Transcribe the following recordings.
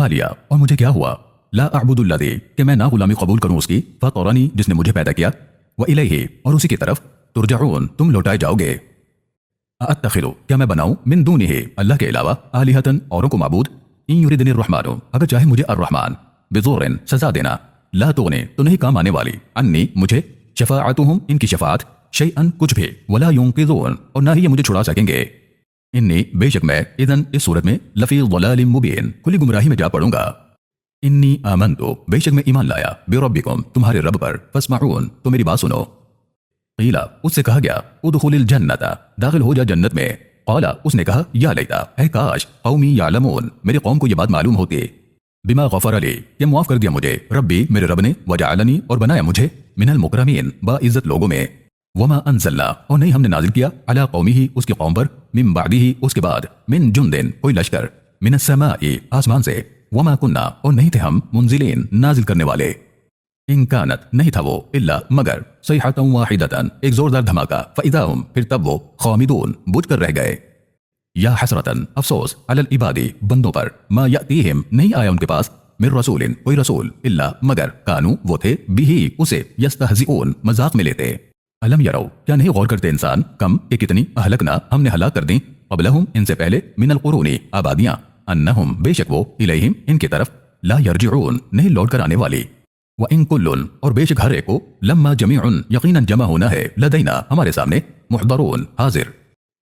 पा लिया और मुझे क्या हुआ। ला अअबुदुल्लज़ी कि मैं ना गुलामी कबूल करूँ उसकी, फ़तरनी जिसने मुझे पैदा किया, व इलैहि और उसी की तरफ, तुरजऊन तुम लौटाए जाओगे। अअत्तखिज़ु क्या मैं बनाऊँ, मिन दूनिही अल्लाह के अलावा, आलिहतन औरों को माबूद, इन युरिदनि रहमानु अगर चाहे मुझे अर्रहमान, बिज़ुर्रिन सजा देना, ला तुग़नी तो नहीं काम आने वाली, अन्नी मुझे, शफ़ाअतुहुम इनकी शफ़ाअत, शैअन कुछ भी, वला युनक़िज़ून और ना ही ये मुझे छुड़ा सकेंगे। इन्नी बेशक मैं इदन इस सूरत में लफ़ी ज़लालिम मुबीन खुली गुमराही में जा पड़ूंगा। इन्नी आमनतु बेशक मैं ईमान लाया, बिरब्बिकुम तुम्हारे रब पर, फस्मऊन तो मेरी बात सुनो। क़ीला उससे कहा गया, उदखुलिल जन्नता दाखिल हो जा जन्नत में। क़ाला उसने कहा, या लैता ऐ काश, कौमी यालमून मेरे कौम को ये बात मालूम होती, बिमा गफ़र ली कि मुआफ़ कर दिया मुझे, रब्बी मेरे रब ने, वजअलनी और बनाया मुझे, मिनल मुकरमीन बाइज़्ज़त लोगों में, वमा अंज़लना और नहीं हमने नाजिल किया, अला कौमिही उसकी कौम पर, मिन बादिही उसके बाद, मिन जुंदिन कोई लश्कर, मिनस समाई आसमान से, वमा कुन्ना और नहीं थे हम, मुंजिलीन नाजिल करने वाले। इन कानत नहीं था वो, इल्ला मगर, सैहतन वाहिदतन एक जोरदार धमाका, फ़इज़ा हुम फिर तब वो, खामिदून बुझ कर रह गए। या हसरतन अफसोस, अलल इबादी बंदों पर, मा यातीहिम नहीं आया उनके पास, मिर रसूलिन कोई रसूल, इल्ला मगर, कानू वो थे, बिही उसे, यस्तहज़िऊन मजाक में लेते। अलम यरौ क्या नहीं गौर करते इंसान, कम कि कितनी, अहलकना हमने हलाक कर दी, क़ब्लहुम इनसे पहले, मिनल क़ुरूनी आबादियाँ, अन्नहुम बेशक वो, इलैहिम इनकी तरफ, ला यरजिऊन नहीं लौट कर आने वाली। व इन कुल्लुन और बेशक हर एक को, लम्मा जमीउन यकीनन जमा होना है, लदैना हमारे सामने, मुहदरून हाजिर।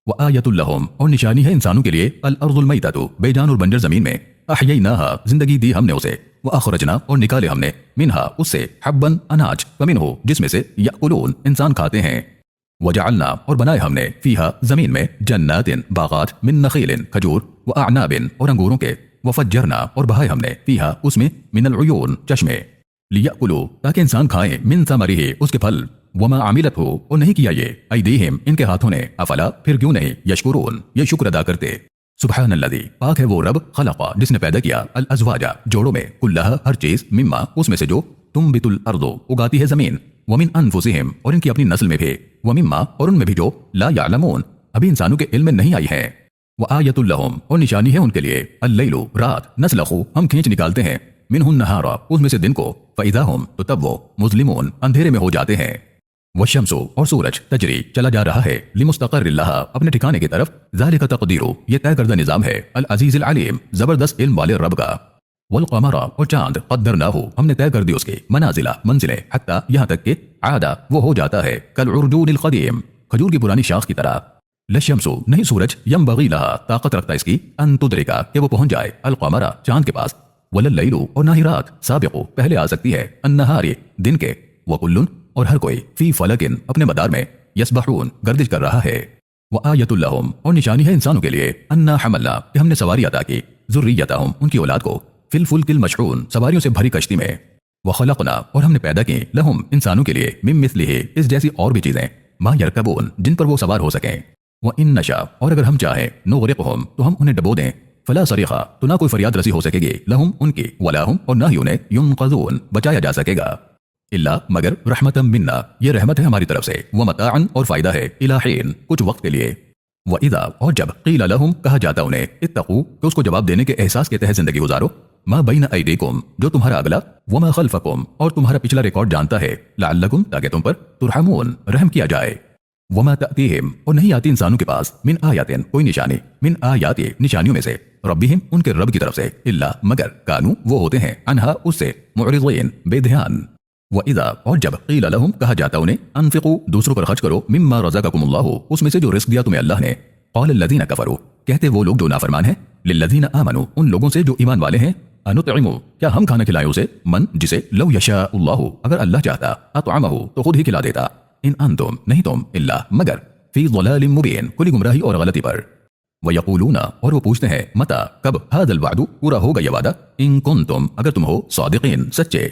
व आयतुल लहुम और निशानी है इंसानों के लिए, अल अर्ज़ुल मैततु बेजान और बंजर जमीन में, अहयैनाहा जिंदगी दी हमने उसे, व अखरजना और निकाले हमने, मिनहा उससे, हब्बन अनाज, फमिनहु जिसमें से, याकुलून इंसान खाते हैं, वजअलना और बनाए हमने, फीहा जमीन में, जन्नातिन बागात, मिन नखीलिन खजूर, व अअनाबिन और अंगूरों के, व फज्जरना और बहाए हमने, फीहा उसमें, मिनल उयून चश्मे, लियाकुलू ताकि इंसान खाएं, मिन समरिही उसके फल, वमा आमिलतहु और नहीं किया ये, अयदीहिम इनके हाथों ने, अफला फिर क्यों नहीं, यशकुरून ये शुक्र अदा करते। सुब्हानल्लज़ी पाक है वो रब, खलक़ा जिसने पैदा किया, अल अज़वाजा जोड़ों में, कुल्लहा हर चीज, मिम्मा उसमें से जो, तुम्बितुल अर्दु उगाती है जमीन, वमिन अनफुसिहिम और इनकी अपनी नस्ल में भी, वमिम्मा और उनमें भी जो, ला यालमून अभी इंसानों के इल्म में नहीं आई है। व आयतुल लहुम और निशानी है उनके लिए, अल-लैलु रात, नस्लखु हम खींच निकालते हैं, मिनहुन नहारा उसमें से दिन को, फ़इज़ा हुम तो तब वो, मुस्लिमून अंधेरे में हो जाते हैं। वशम्सु और सूरज तजरी चला जा रहा है, लिमुस्तक़र्रिल लहा अपने ठिकाने की तरफ, ज़ालिका तक़दीरु ये तय करदा निज़ाम है, अल अज़ीज़िल अलीम जबरदस्त इल्म वाले रब का। वल क़मरा और चांद, क़द्दरनाहु हमने तय कर दी उसकी, मनाज़िला मंजिलें, हत्ता यहाँ तक कि, आदा वो हो जाता है, कल उर्जूनिल क़दीम खजूर की पुरानी शाख की तरह। लशम्सु नहीं सूरज, यंबग़ी लहा ताकत रखता इसकी, अन तुदरिका कि वो पहुंच जाए, अल क़मरा चांद के पास, वलल लैलु और ना ही रात, साबिक़ु पहले आ सकती है, अन्नहारी दिन के, व कुल्लुन और हर कोई, फी फलकिन अपने मदार में, यसबहून गर्दिश कर रहा है। व आयतुल लहुम और निशानी है इंसानों के लिए, अन्ना हमलना कि हमने सवारी अता की, ज़ुर्रियतहुम उनकी औलाद को, फिल फुल्किल मशहून सवारियों से भरी कश्ती में, व खलक़ना और हमने पैदा की, लहुम इंसानों के लिए, मिन मिस्लिही इस जैसी और भी चीजें, मा यरकबून जिन पर वो सवार हो सकें। व इन नशा और अगर हम चाहें, नुग़रिक़हुम तो हम उन्हें डबो दें, फला सरीखा तो ना कोई फरियाद रसी हो सकेगी, लहुम उनकी, वला हुम और ना ही उन्हें, युनक़ज़ून बचाया जा सकेगा, इल्ला मगर, रहमतम मिन्ना ये रहमत है हमारी तरफ से, व मताअन और फायदा है, इला हीन कुछ वक्त के लिए। व इज़ा और जब, क़ीला लहुम कहा जाता उन्हें, इत्तक़ू कि उसको जवाब देने के एहसास के तहत जिंदगी गुजारो, मा बैन अयदीकुम जो तुम्हारा अगला, व मा खल्फ़कुम और तुम्हारा पिछला रिकॉर्ड जानता है, लअल्लकुम ताकि तुम पर, तुरहमून रहम किया जाए। वमा तअतीहिम और नहीं आती इंसानों के पास, मिन आयातिन कोई निशानी, मिन आयाति निशानियों में से, रब्बिहिम उनके रब की तरफ से, इल्ला मगर, कानू वो होते हैं, अनहा उससे, मुअरिज़ीन बेध्यान। व इज़ा और जब, क़ीला लहुम कहा जाता उन्हें, अनफ़िक़ू दूसरों पर खर्च करो, मिम्मा रज़क़कुमुल्लाहु उसमें से जो रिज़्क़ दिया तुम्हें अल्लाह ने, क़ालल लज़ीना कफ़रू कहते वो लोग जो नाफरमान हैं, लिल्लज़ीना आमनू उन लोगों से जो ईमान वाले हैं, अनुतइमु क्या हम खाना खिलाएं उसे, मन जिसे, लौ यशाअल्लाहु अगर अल्लाह चाहता, अतअमहु तो खुद ही खिला देता, इन अंतुम नहीं तुम, इल्ला मगर, फी ज़लालिम मुबीन खुली गुमराही और गलती पर। व यक़ूलूना और वो पूछते हैं, मता कब, हाज़ल वादु पूरा होगा ये वादा, इन कुंतुम अगर तुम हो, सादिक़ीन सच्चे।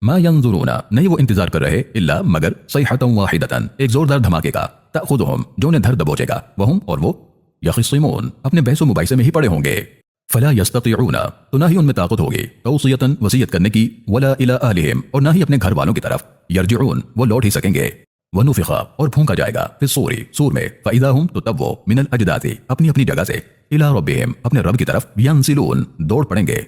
मा यंज़ुरूना नहीं वो इंतजार कर रहे, इल्ला मगर, सैहतन वाहिदतन एक जोरदार धमाके का, तअख़ुज़ुहुम जो उन्हें धर दबोचेगा, वहुम और वो, यख़िस्सिमून अपने बहस व मुबाहिसे में ही पड़े होंगे, फला यस्ततीऊना तो ना ही उनमें ताकत होगी, तौसियतन वसीयत करने की, वला इला अहलिहिम और ना ही अपने घर वालों की तरफ, यरजिऊन वो लौट ही सकेंगे। वनुफ़िख़ा और फूंका जाएगा, फिस्सूरी सूर में, फ़इज़ा हुम तो तब वो, मिनल अजदासी अपनी अपनी जगह से, इला रब्बिहिम अपने रब की तरफ, यंसिलून दौड़ पड़ेंगे।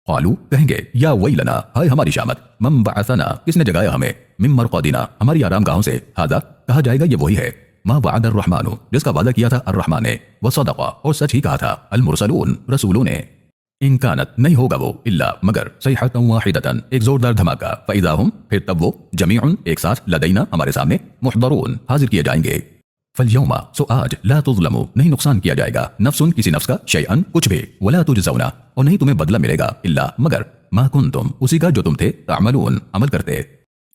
قالو کہیں گے یا ویلنا ہائے ہماری شامت من بعثنا کس نے جگایا ہمیں من مرقدنا ہماری آرام گاہوں سے ہذا کہا جائے گا یہ وہی ہے ما وعد الرحمن جس کا وعدہ کیا تھا الرحمن نے وصدق اور سچ ہی کہا تھا المرسلون رسولوں نے ان کانت نہیں ہوگا وہ الا مگر صیحۃ واحدۃ ایک زوردار دھماکہ فاذا ہم پھر تب وہ جمیع ایک ساتھ لدینا ہمارے سامنے محضرون حاضر کیے جائیں گے فالیوم سو آج لا تظلم نہیں نقصان کیا جائے گا نفس کسی نفس کا شیئا کچھ بھی ولا تجزون اور نہیں تمہیں بدلہ ملے گا الا مگر ما کنتم اسی کا جو تم تھے تعملون عمل کرتے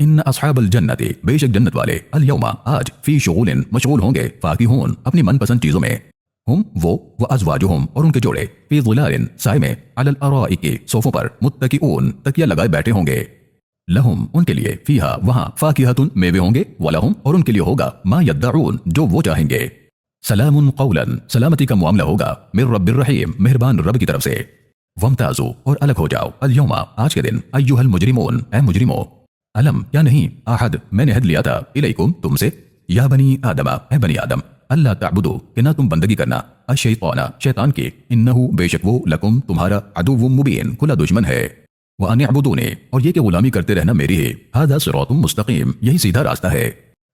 ان اصحاب الجنت بے شک جنت والے الیوم آج فی شغول مشغول ہوں گے فاکہون اپنی من پسند چیزوں میں ہم وہ ازواجہم اور ان کے جوڑے فی ظلال سائے میں علی الارائک صوفوں پر متکئون تکیہ لگائے بیٹھے ہوں گے لہم ان کے لیے فیہا وہاں فاکہۃ میوے ہوں گے ولہم اور ان کے لیے ہوگا ما یدعون جو وہ چاہیں گے سلام قولا سلامتی کا معاملہ ہوگا من رب الرحیم مہربان رب کی طرف سے وامتازوا اور الگ ہو جاؤ الیوم آج کے دن ایھا المجرمون اے مجرمو علم کیا نہیں احد میں نے عہد لیا تھا الیکم تم سے یا بنی آدم اے بنی آدم اللہ تعبدو کہ نہ تم بندگی کرنا الشیطان شیطان کی انہو بے شک وہ لکم تمہارا عدو مبین کھلا دشمن ہے وان اعبدونی اور یہ کہ غلامی کرتے رہنا میری ہے ھذا صراط مستقیم یہی سیدھا راستہ ہے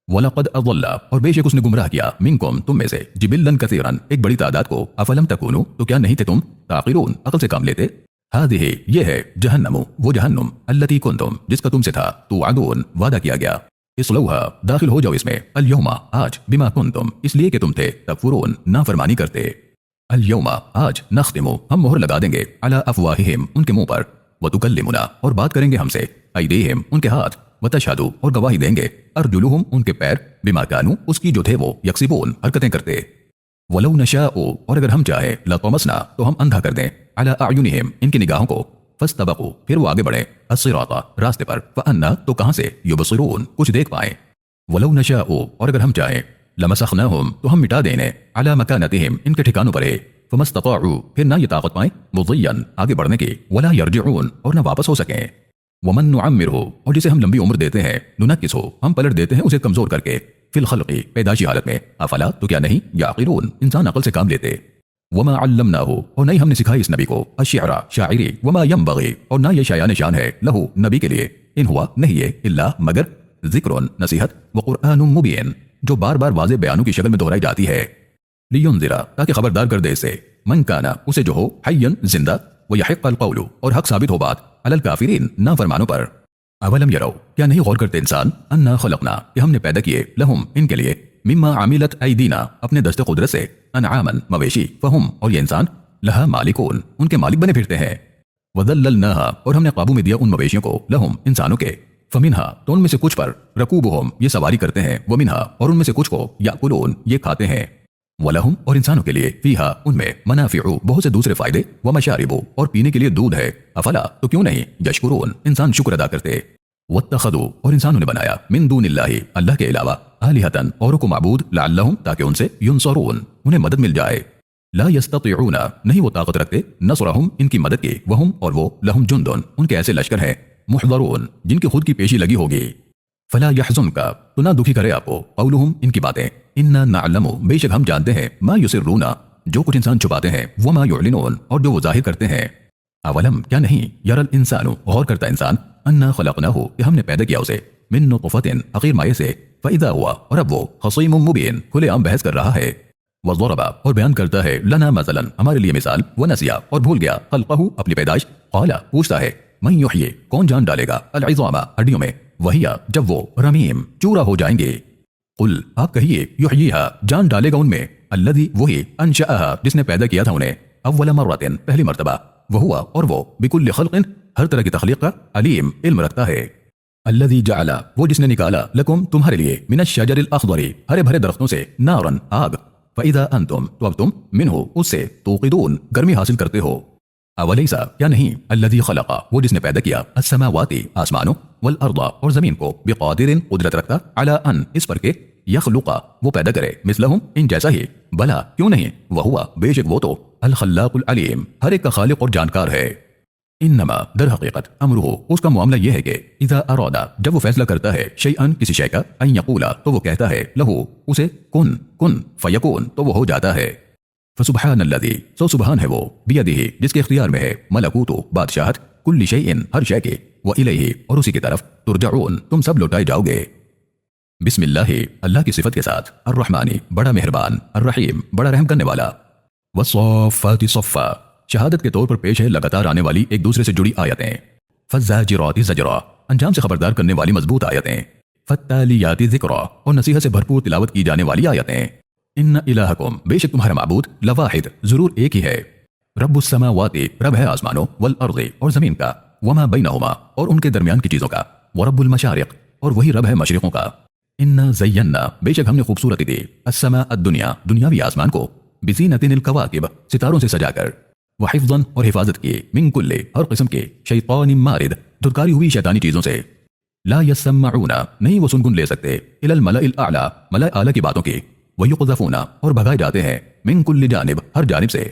وَلَقَدْ أَضَلَّ اور بے شک اس نے گمراہ کیا منکم تم میں سے جبلا کثیرا ایک بڑی تعداد کو افلم تکونوا تو کیا نہیں تھے تم تعقلون عقل سے کام لیتے هذه یہ ہے جہنم وہ جہنم التي کنتم جس کا تم سے تھا توعدون وعدہ کیا گیا اصلوها داخل ہو جاؤ اس میں اليوم آج بما کنتم اس لیے کہ تم تھے تکفرون نافرمانی کرتے اليوم آج نختم ہم مہر لگا دیں گے على افواههم ان کے منہ پر وتکلمنا اور بات کریں گے ہم سے ایدیہم ان کے ہاتھ وتشہد اور گواہی دیں گے ارجلہم ان کے پیر بما کانوا اس کی جو تھے وہ یکسبون حرکتیں کرتے ولو نشاء اور اگر ہم چاہیں لطمسنا تو ہم اندھا کر دیں علی اعینہم ان کی نگاہوں کو فاستبقوا پھر وہ آگے بڑھیں الصراط راستے پر فانا تو کہاں سے یبصرون کچھ دیکھ پائیں ولو نشاء اور اگر ہم چاہیں لمسخناہم تو ہم مٹا دینے علی مکانتہم ان کے ٹھکانوں پر فما استطاعوا پھر نہ یہ طاقت پائیں مضیا آگے بڑھنے کی ولا یرجعون اور نہ واپس ہو سکیں ومن نعمرہ اور جسے ہم لمبی عمر دیتے ہیں ننکسہ ہم پلٹ دیتے ہیں اسے کمزور کر کے فی الخلق پیدائشی حالت میں افلا تو کیا نہیں یعقلون انسان عقل سے کام لیتے وما علمناہ اور نہیں ہم نے سکھائی اس نبی کو الشعر شاعری وما ينبغي اور نہ یہ شایان شان ہے لہو نبی کے لیے ان ہوا نہیں یہ الا مگر ذکر نصیحت وقرآن مبین جو بار بار واضح بیانوں کی شکل میں دہرائی جاتی ہے لینذر تاکہ خبردار کر دے اسے من کانا اسے جو ہو حیا زندہ ویحق القول اور حق ثابت ہو بات علی الکافرین نافرمانوں پر اولم یرو کیا نہیں غور کرتے انسان انا خلقنا کہ ہم نے پیدا کیے لہم ان کے لیے مما عملت ایدینا اپنے دست قدرت سے انعاما مویشی فہم اور یہ انسان لہا مالکون ان کے مالک بنے پھرتے ہیں وذللناها اور ہم نے قابو میں دیا ان مویشیوں کو لہم انسانوں کے فمنہا تو ان میں سے کچھ پر رکوبہم یہ سواری کرتے ہیں ومنہا اور ان میں سے کچھ کو یاکلون یہ کھاتے ہیں وَلَهُمْ اور انسانوں کے لیے فیہا ان میں منافع بہت سے دوسرے فائدے ومشارب اور پینے کے لیے دودھ ہے افلا تو کیوں نہیں یشکرون انسان شکر ادا کرتے واتخذوا اور انسانوں نے بنایا من دون اللہ اللہ کے علاوہ آلہۃ اوروں کو معبود لعلہم تاکہ ان سے ینصرون انہیں مدد مل جائے لا یستطیعون نہیں وہ طاقت رکھتے نصرہم ان کی مدد کی وہم اور وہ لہم جندن ان کے ایسے لشکر ہیں محضرون جن کی خود کی پیشی لگی ہوگی فلا يحزنک تو نہ دکھی کرے آپ کو قولہم ان کی باتیں انا نعلم بے شک ہم جانتے ہیں ما یسرون جو کچھ انسان چھپاتے ہیں وما یعلنون اور جو وہ ظاہر کرتے ہیں اولم کیا نہیں یرى الانسان غور کرتا انسان انا خلقناہ کہ ہم نے پیدا کیا اسے من نطفۃ حقیر مائع سے فاذا ہوا اور اب وہ خصیم مبین کھلے عام بحث کر رہا ہے وضرب اور بیان کرتا ہے لنا مثلا ہمارے لیے مثال ونسیا اور بھول گیا خلقہ اپنی پیدائش قال پوچھتا ہے من یحیی کون جان ڈالے گا العظام ہڈیوں میں وہی جب وہ رمیم چورا ہو جائیں گے قل آپ کہیے یحییھا جان ڈالے گا ان میں الذی وہی انشأھا جس نے پیدا کیا تھا انہیں اول مرۃ پہلی مرتبہ وہوا اور وہ بکل خلق ہر طرح کی تخلیق کا علیم علم رکھتا ہے الذی جعل وہ جس نے نکالا لکم تمہارے لیے من الشجر الاخضر ہرے بھرے درختوں سے نارا آگ فاذا انتم تو اب تم منہ اس سے توقدون گرمی حاصل کرتے ہو اولیسا کیا نہیں الذی خلق وہ جس نے پیدا کیا السماوات آسمانوں والارض اور زمین کو بقادر قدرت رکھتا علی ان اس پر کہ یخلق وہ پیدا کرے مثلہم ان جیسا ہی بلا کیوں نہیں وہوا بے شک وہ تو الخلاق العلیم ہر ایک کا خالق اور جانکار ہے انما در حقیقت امرہ اس کا معاملہ یہ ہے کہ اذا اراد جب وہ فیصلہ کرتا ہے شیئا کسی شے کا ان یقولا تو وہ کہتا ہے لہو اسے کن کن فیکون تو وہ ہو جاتا ہے फसुबहान अल्लज़ी, सो सुबहान है वो, बियदिही, जिसके इख्तियार में है, मलकूतु, बादशाहत, कुल्ली शैइन, हर शय के, व इलैहि, और उसी की तरफ, तुरजऊन, तुम सब लौटाए जाओगे। बिस्मिल्लाहि, अल्लाह की सिफत के साथ, अर्रहमानी, बड़ा मेहरबान, अर्रहीम, बड़ा रहम करने वाला। वस्सफ़ाति सफ़्फ़ा, शहादत के तौर पर पेश है लगातार आने वाली एक दूसरे से जुड़ी आयतें। फज़्ज़ाजिराति ज़जरा, अंजाम से खबरदार करने वाली मजबूत आयतें। फत्तालियाति ज़िक्रा, और नसीहत से भरपूर तिलावत की जाने वाली आयतें। इन्ना इलाहकुम, बेशक तुम्हारा माबूद, लवाहिद, जरूर एक ही है। रब्बुस समावाति, रब है आसमानों, वल अर्ज़ि, और जमीन का, वमा बैनहुमा, और उनके दरमियान की चीजों का, व रब्बुल मशारिक़, और वही रब है मशरिकों का। इन्ना ज़य्यन्ना, बेशक हमने खूबसूरती दी, अस्समा अद्दुनिया, दुनियावी आसमान को, बिज़ीनतिनिल कवाकिब, सितारों से सजाकर, व हिफ़्ज़न, और हिफाजत की, मिन कुल्ले, हर किस्म के, शैतानिम मारिद, धुतकारी हुई शैतानी चीजों से। ला यस्मऊना, नहीं वो सुनगुन ले सकते, इलल मलाइल आला, मलाए आला की बातों की, व युक़ज़फ़ूना, और भगाए जाते हैं, मिन कुल्ली जानिब, हर जानिब से,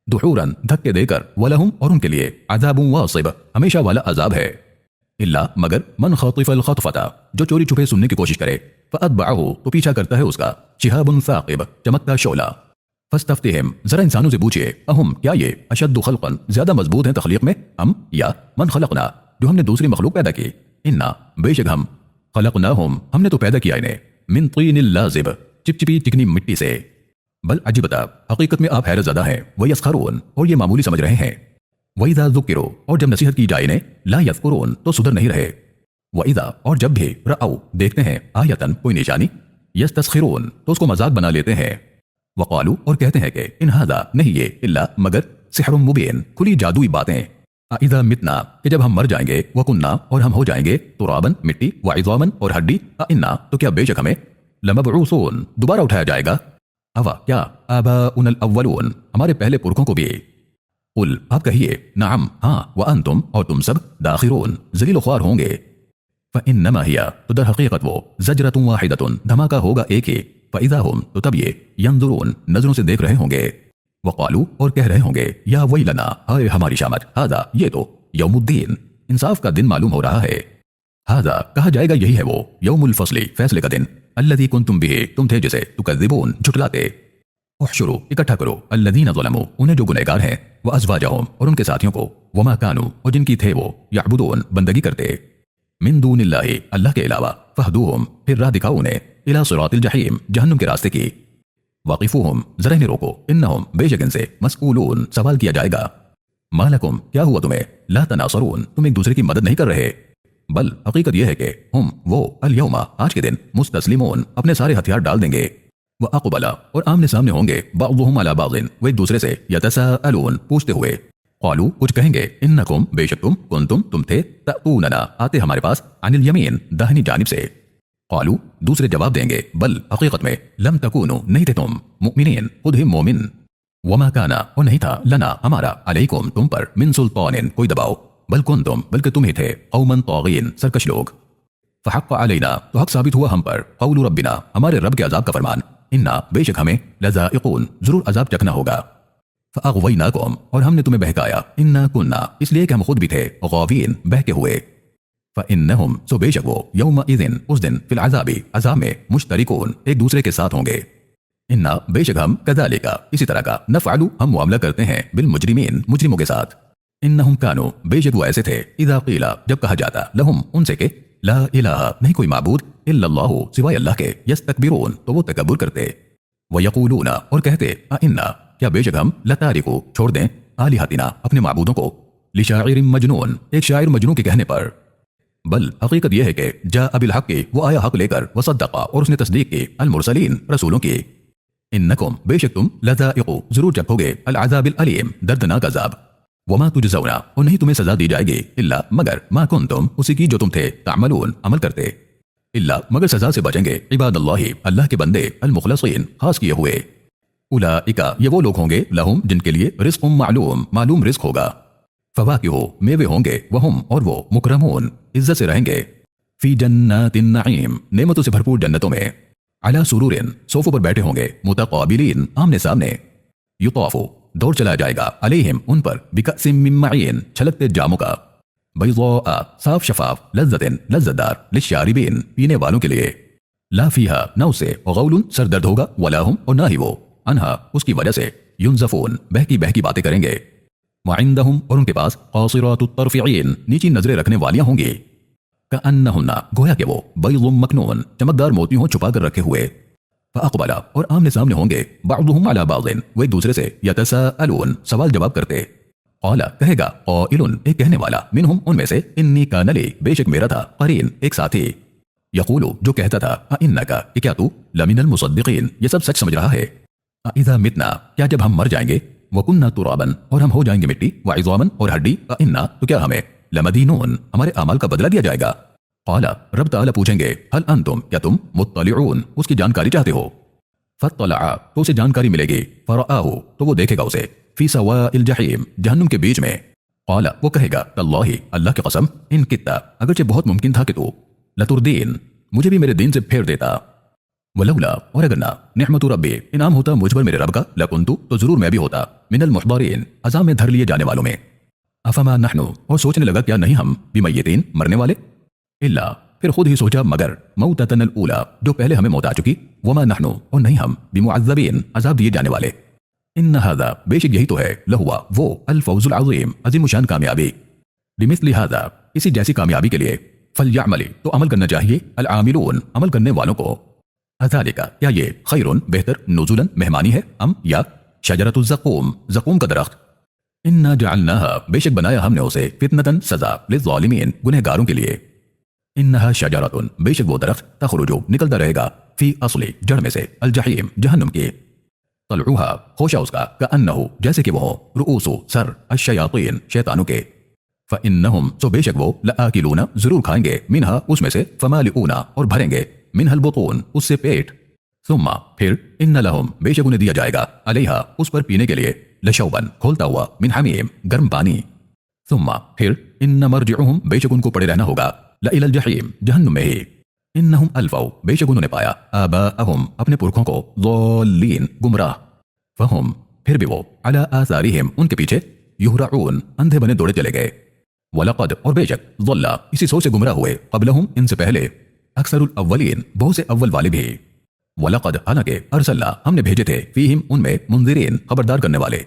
दुहूरन, धक्के देकर, वलहुम, और उनके लिए, अज़ाबुन वासिब, हमेशा वाला अज़ाब है। इल्ला, मगर, मन ख़ातिफ़ल ख़त्फ़ता, जो चोरी छुपे सुनने की कोशिश करे, फ़अत्बअहु, तो पीछा करता है उसका, शिहाबुन साक़िब, चमकता शोला। फस्तफ्तिहिम, जरा इंसानों से पूछिए, अहुम, क्या ये, अशद्दु खल्क़न, ज्यादा मजबूत हैं तख्लीक में, हम, या मन खलक़ना, जो हमने दूसरी मखलूक पैदा की, इन्ना, बेशक हम, खलक़नाहुम, हमने तो पैदा किया इन्हें, मिन तीनिल लाज़िब, चिपचिपी चिकनी मिट्टी से। बल अजिबता, हकीकत में आप हैरत ज़दा हैं, व यस्खरून, और ये मामूली समझ रहे हैं। व इज़ा ज़ुक्किरू, और जब नसीहत की जाए इन्हें, ला यज़कुरून, तो सुधर नहीं रहे। व इज़ा, और जब भी, रअऊ, देखते हैं, आयतन, कोई निशानी, यस्तस्खिरून, तो उसको मजाक बना लेते हैं। वक़ालू, और कहते हैं कि इन हाज़ा, नहीं ये, इल्ला, मगर, सिहरुम मुबीन, खुली जादुई बातें। इज़ा मितना, कि जब हम मर जाएंगे, व कुन्ना, और हम हो जाएंगे, तुराबन, मिट्टी, व इज़ामन, और हड्डी, इन्ना, तो क्या बेशक हमें, लमबऊसून, दोबारा उठाया जाएगा। अवा, क्या, आबाउनल अव्वलून, हमारे पहले पुरखों को भी। कुल, आप कहिए, नाम, हाँ, व अंतुम, और तुम सब, दाखिरून, ज़लील ख्वार होंगे। फ़इन्नमा हिया, तो दर हकीकत वो, ज़जरतुन वाहिदतुन, धमाका होगा एक ही। फ़इज़ा हुम, तो तब ये, यंजुरून, नजरों से देख रहे होंगे। वक़ालू, और कह रहे होंगे, या वैलना, हाय हमारी शामत, हाज़ा, ये तो, यौमुद्दीन, इंसाफ का दिन मालूम हो रहा है। हाज़ा, कहा जाएगा यही है वो, यौमुल फ़स्ली, फैसले का दिन, अल्लज़ी कुंतुम बिही, तुम थे जिसे, तुकज़्ज़िबून, झुठलाते। उहशुरू, इकट्ठा करो, अल्लज़ीना ज़लमू, उन्हें जो गुनहगार हैं, व अज़वाजहुम, और उनके साथियों को, वमा कानू, और जिनकी थे वो, यअबुदून, बंदगी करते, मिन दूनिल्लाहि, अल्लाह के अलावा, फ़हदूहुम, फिर राह दिखाओ उन्हें, इला सिरातिल जहीम, जहन्नुम के रास्ते की। वाक़िफ़ूहुम, ज़रा इन्हें रोको, इन्नहुम, बेशक इनसे, मस्ऊलून, सवाल किया जाएगा। मालकुम, क्या हुआ तुम्हें, ला तनासरून, तुम एक दूसरे की मदद नहीं कर रहे। बल, हकीकत यह है कि हम, वो, अल यौमा, आज के दिन, मुस्तस्लिमून, अपने सारे हथियार डाल देंगे। व अक़बला, और आमने सामने होंगे, बअज़ुहुम अला बअज़िन, वो एक दूसरे से, यतसाअलून, पूछते हुए। क़ालू, कुछ कहेंगे, इन्नकुम, बेशक तुम, कुंतुम थे, तअतूनना, आते हमारे पास, अनिल यमीन, दाहिनी जानिब से। क़ालू, दूसरे जवाब देंगे, बल, हकीकत में, लम तकूनु, नहीं थे तुम, मुमिनीन, खुद ही मोमिन। वमा काना, और नहीं था, लना, हमारा, अलैकुम, तुम पर, मिन सुल्तानिन, कोई दबाव, बल कुंतुम, बल्कि तुम ही थे, कौमन तागीन, सरकश लोग। फ़हक़्क़ अलैना, तो हक साबित हुआ हम पर, क़ौलु रब्बिना, हमारे रब के अजाब का फरमान, इन्ना, बेशक हमें, लज़ाइक़ून, जरूर अजाब चखना होगा। फ़अग़वैनाकुम, और हमने तुम्हें बहकाया, इन्ना कुन्ना, इसलिए कि हम खुद भी थे, गावीन, बहके हुए। फ़इन्नहुम, सो बेशक वो, यौमइज़िन, उस दिन, फिल अज़ाबी, अज़ाब में, मुश्तरिकून, एक दूसरे के साथ होंगे। इन्ना, बेशक हम, कज़ालिका, इसी तरह का, नफ़अलु, हम मुआमला करते हैं, बिल मुजरिमीन, मुजरिमों के साथ। इन्नहुम कानू, बेशक वो ऐसे थे, इज़ा क़ीला, जब कहा जाता, लहुम, उनसे के, ला इलाहा, नहीं कोई माबूद, इल्लल्लाहु, सिवाय अल्लाह के, यस्तकबिरून, तो वो तकब्बुर करते। व यक़ूलूना, और कहते, इन्ना, क्या बेशक हम, लतारिकू, छोड़ दें, आलिहतिना, अपने माबूदों को, लिशाइरिन मजनून, एक शायर मजनू के कहने पर। बल, हकीकत यह है कि, जा अबिल हक़, वो आया हक लेकर, व सद्दक़ा, और उसने तस्दीक की, अल मुरसलीन, रसूलों की। इन्नकुम, बेशक तुम, लज़ाइक़ू, जरूर चखोगे, अल अज़ाबिल अलीम, दर्दनाक अज़ाब। वमा तुजज़ौना, और नहीं तुम्हें सजा दी जाएगी, इल्ला, मगर, मा कुंतुम, उसी की जो तुम थे, तामलून, अमल करते। इल्ला, मगर सजा से बचेंगे, इबादल्लाहि, अल्लाह के बंदे, अल मुखलसीन, खास किए हुए। उलाइका, ये वो लोग होंगे, लहुम, जिनके लिए, रिज़्क़ुम मालूम, मालूम रिज़्क़ होगा। फ़वाकिहु, मेवे होंगे, वहुम, और वो, मुकरमून, इज्जत से रहेंगे। फ़ी जन्नातिन नईम, नेमतों से भरपूर जन्नतों में। अला सुरूरिन, सोफों पर बैठे होंगे, मुतक़ाबिलीन, आमने सामने। युताफ़ु, दौड़ चला जाएगा, अलैहिम, उन पर, बिकअसिम मिन मईन, छलकते जामों का। बैज़ा, साफ शफाफ, लज़्ज़तिन, लज़्ज़तदार, लिश्शारिबीन, पीने वालों के लिए। ला फ़ीहा, न उसे, गौलुन, सर दर्द होगा, वला हुम, और ना ही वो, अनहा, उसकी वजह से, युनज़फ़ून बहकी बहकी बातें करेंगे। वइंदहुम और उनके पास क़ासिरातुत तर्फ़ीन नीची नजरें रखने वालियां होंगी। कअन्नहुन्ना गोया कि वो बैज़ुम मकनून चमकदार मोतियों छुपा कर रखे हुए। फ़अक़बला और आमने सामने होंगे बअज़ुहुम अला बअज़िन वो एक दूसरे से यतसाअलून सवाल जवाब करते। क़ाला कहेगा क़ाइलुन एक कहने वाला मिनहुम उनमें से इन्नी कान ली बेशक मेरा था क़रीन एक साथी। यक़ूलु जो कहता था अइन्नका कि क्या तू लमिनल मुसद्दिक़ीन ये सब सच समझ रहा है। अइज़ा मितना क्या जब हम मर जाएंगे वकुन्ना तुराबन और हम हो जाएंगे मिट्टी व इज़ामन और हड्डी अइन्ना तो क्या हमें लमदीनून हमारे अमाल का बदला दिया जाएगा। क़ाला रब तआला पूछेंगे हल अंतुम क्या तुम मुत्तलिऊन उसकी जानकारी चाहते हो। फत्तलअ तो उसे जानकारी मिलेगी फरआहु तो वो देखेगा उसे फी सवाइल जहीम जहन्नुम के बीच में। क़ाला वो कहेगा तल्लाही अल्लाह की कसम इन कित्ता अगरचे बहुत मुमकिन था कि तू लतुरदीन मुझे भी मेरे दीन से फेर देता। वलौला और अगर ना निअमतु रब्बी इनाम होता मुझ पर मेरे रब का लकुन्तु तो जरूर मैं भी होता मिनल मुहदरीन अज़ाब में धर लिए जाने वालों में। अफमा नहनु और सोचने लगा क्या नहीं हम बिमय्यतीन मरने वाले। इल्ला फिर खुद ही सोचा मगर मौततन ऊला जो पहले हमें मौत आ चुकी। वमा नहनु और नहीं हम बिमुअज़्ज़बीन अज़ाब दिए जाने वाले। इन्न हाज़ा बेशक यही तो है लहुआ वो अल फौज़ुल अज़ीम अज़ीम शान कामयाबी। लिमिस्ली हाज़ा इसी जैसी कामयाबी के लिए फलयअमली तो अमल करना चाहिए अल आमिलून अमल करने वालों को। अज़ालिका क्या ये खैरुन बेहतर नुज़ुलन मेहमानी है अम या शजरतुज़ ज़क़ूम ज़क़ूम का दरख्त। इन्ना जअलनाहा बेशक बनाया हमने उसे फितनतन सज़ा लिज़्ज़ालिमीन गुनहगारों के लिए। इन्नहा शजरतुन बेशक वो दरख्त तख़रुजु निकलता रहेगा फी असली जड़ में से अल जहीम जहन्नुम के। तलऊहा खोशा उसका कअन्नहु जैसे कि वो रुऊसु सर अश्शयातीन शैतानों के। फ़इन्नहुम सो बेशक वो लआकिलूना जरूर खाएंगे मिनहा उसमें से फ़मालिऊना और भरेंगे मिनहल बुतून उससे पेट। सुम्मा फिर इन्न लहुम बेशक उन्हें दिया जाएगा अलैहा उस पर पीने के लिए लशौबन खोलता हुआ मिन हमीम गर्म पानी। सुम्मा फिर इन्न मरजिउहुम बेशक उनको पड़े रहना होगा लइलल जहीम जहन्नुम में ही। इन्नहुम अल्फौ बेशक उन्होंने पाया आबाअहुम अपने पुरखों को ज़ाल्लीन गुमराह। फहुम फिर भी वो अला आसारिहिम उनके पीछे युहरऊन अंधे बने दौड़े चले गए। वलक़द और बेशक ज़ल्ला इसी सोच से गुमराह हुए क़ब्लहुम इनसे पहले अक्सरुल अव्वलीन बहुत से अव्वल वाले भी। वलक़द हालांकि अरसलना हमने भेजे थे फीहिम उनमें मुंज़िरीन खबरदार करने वाले।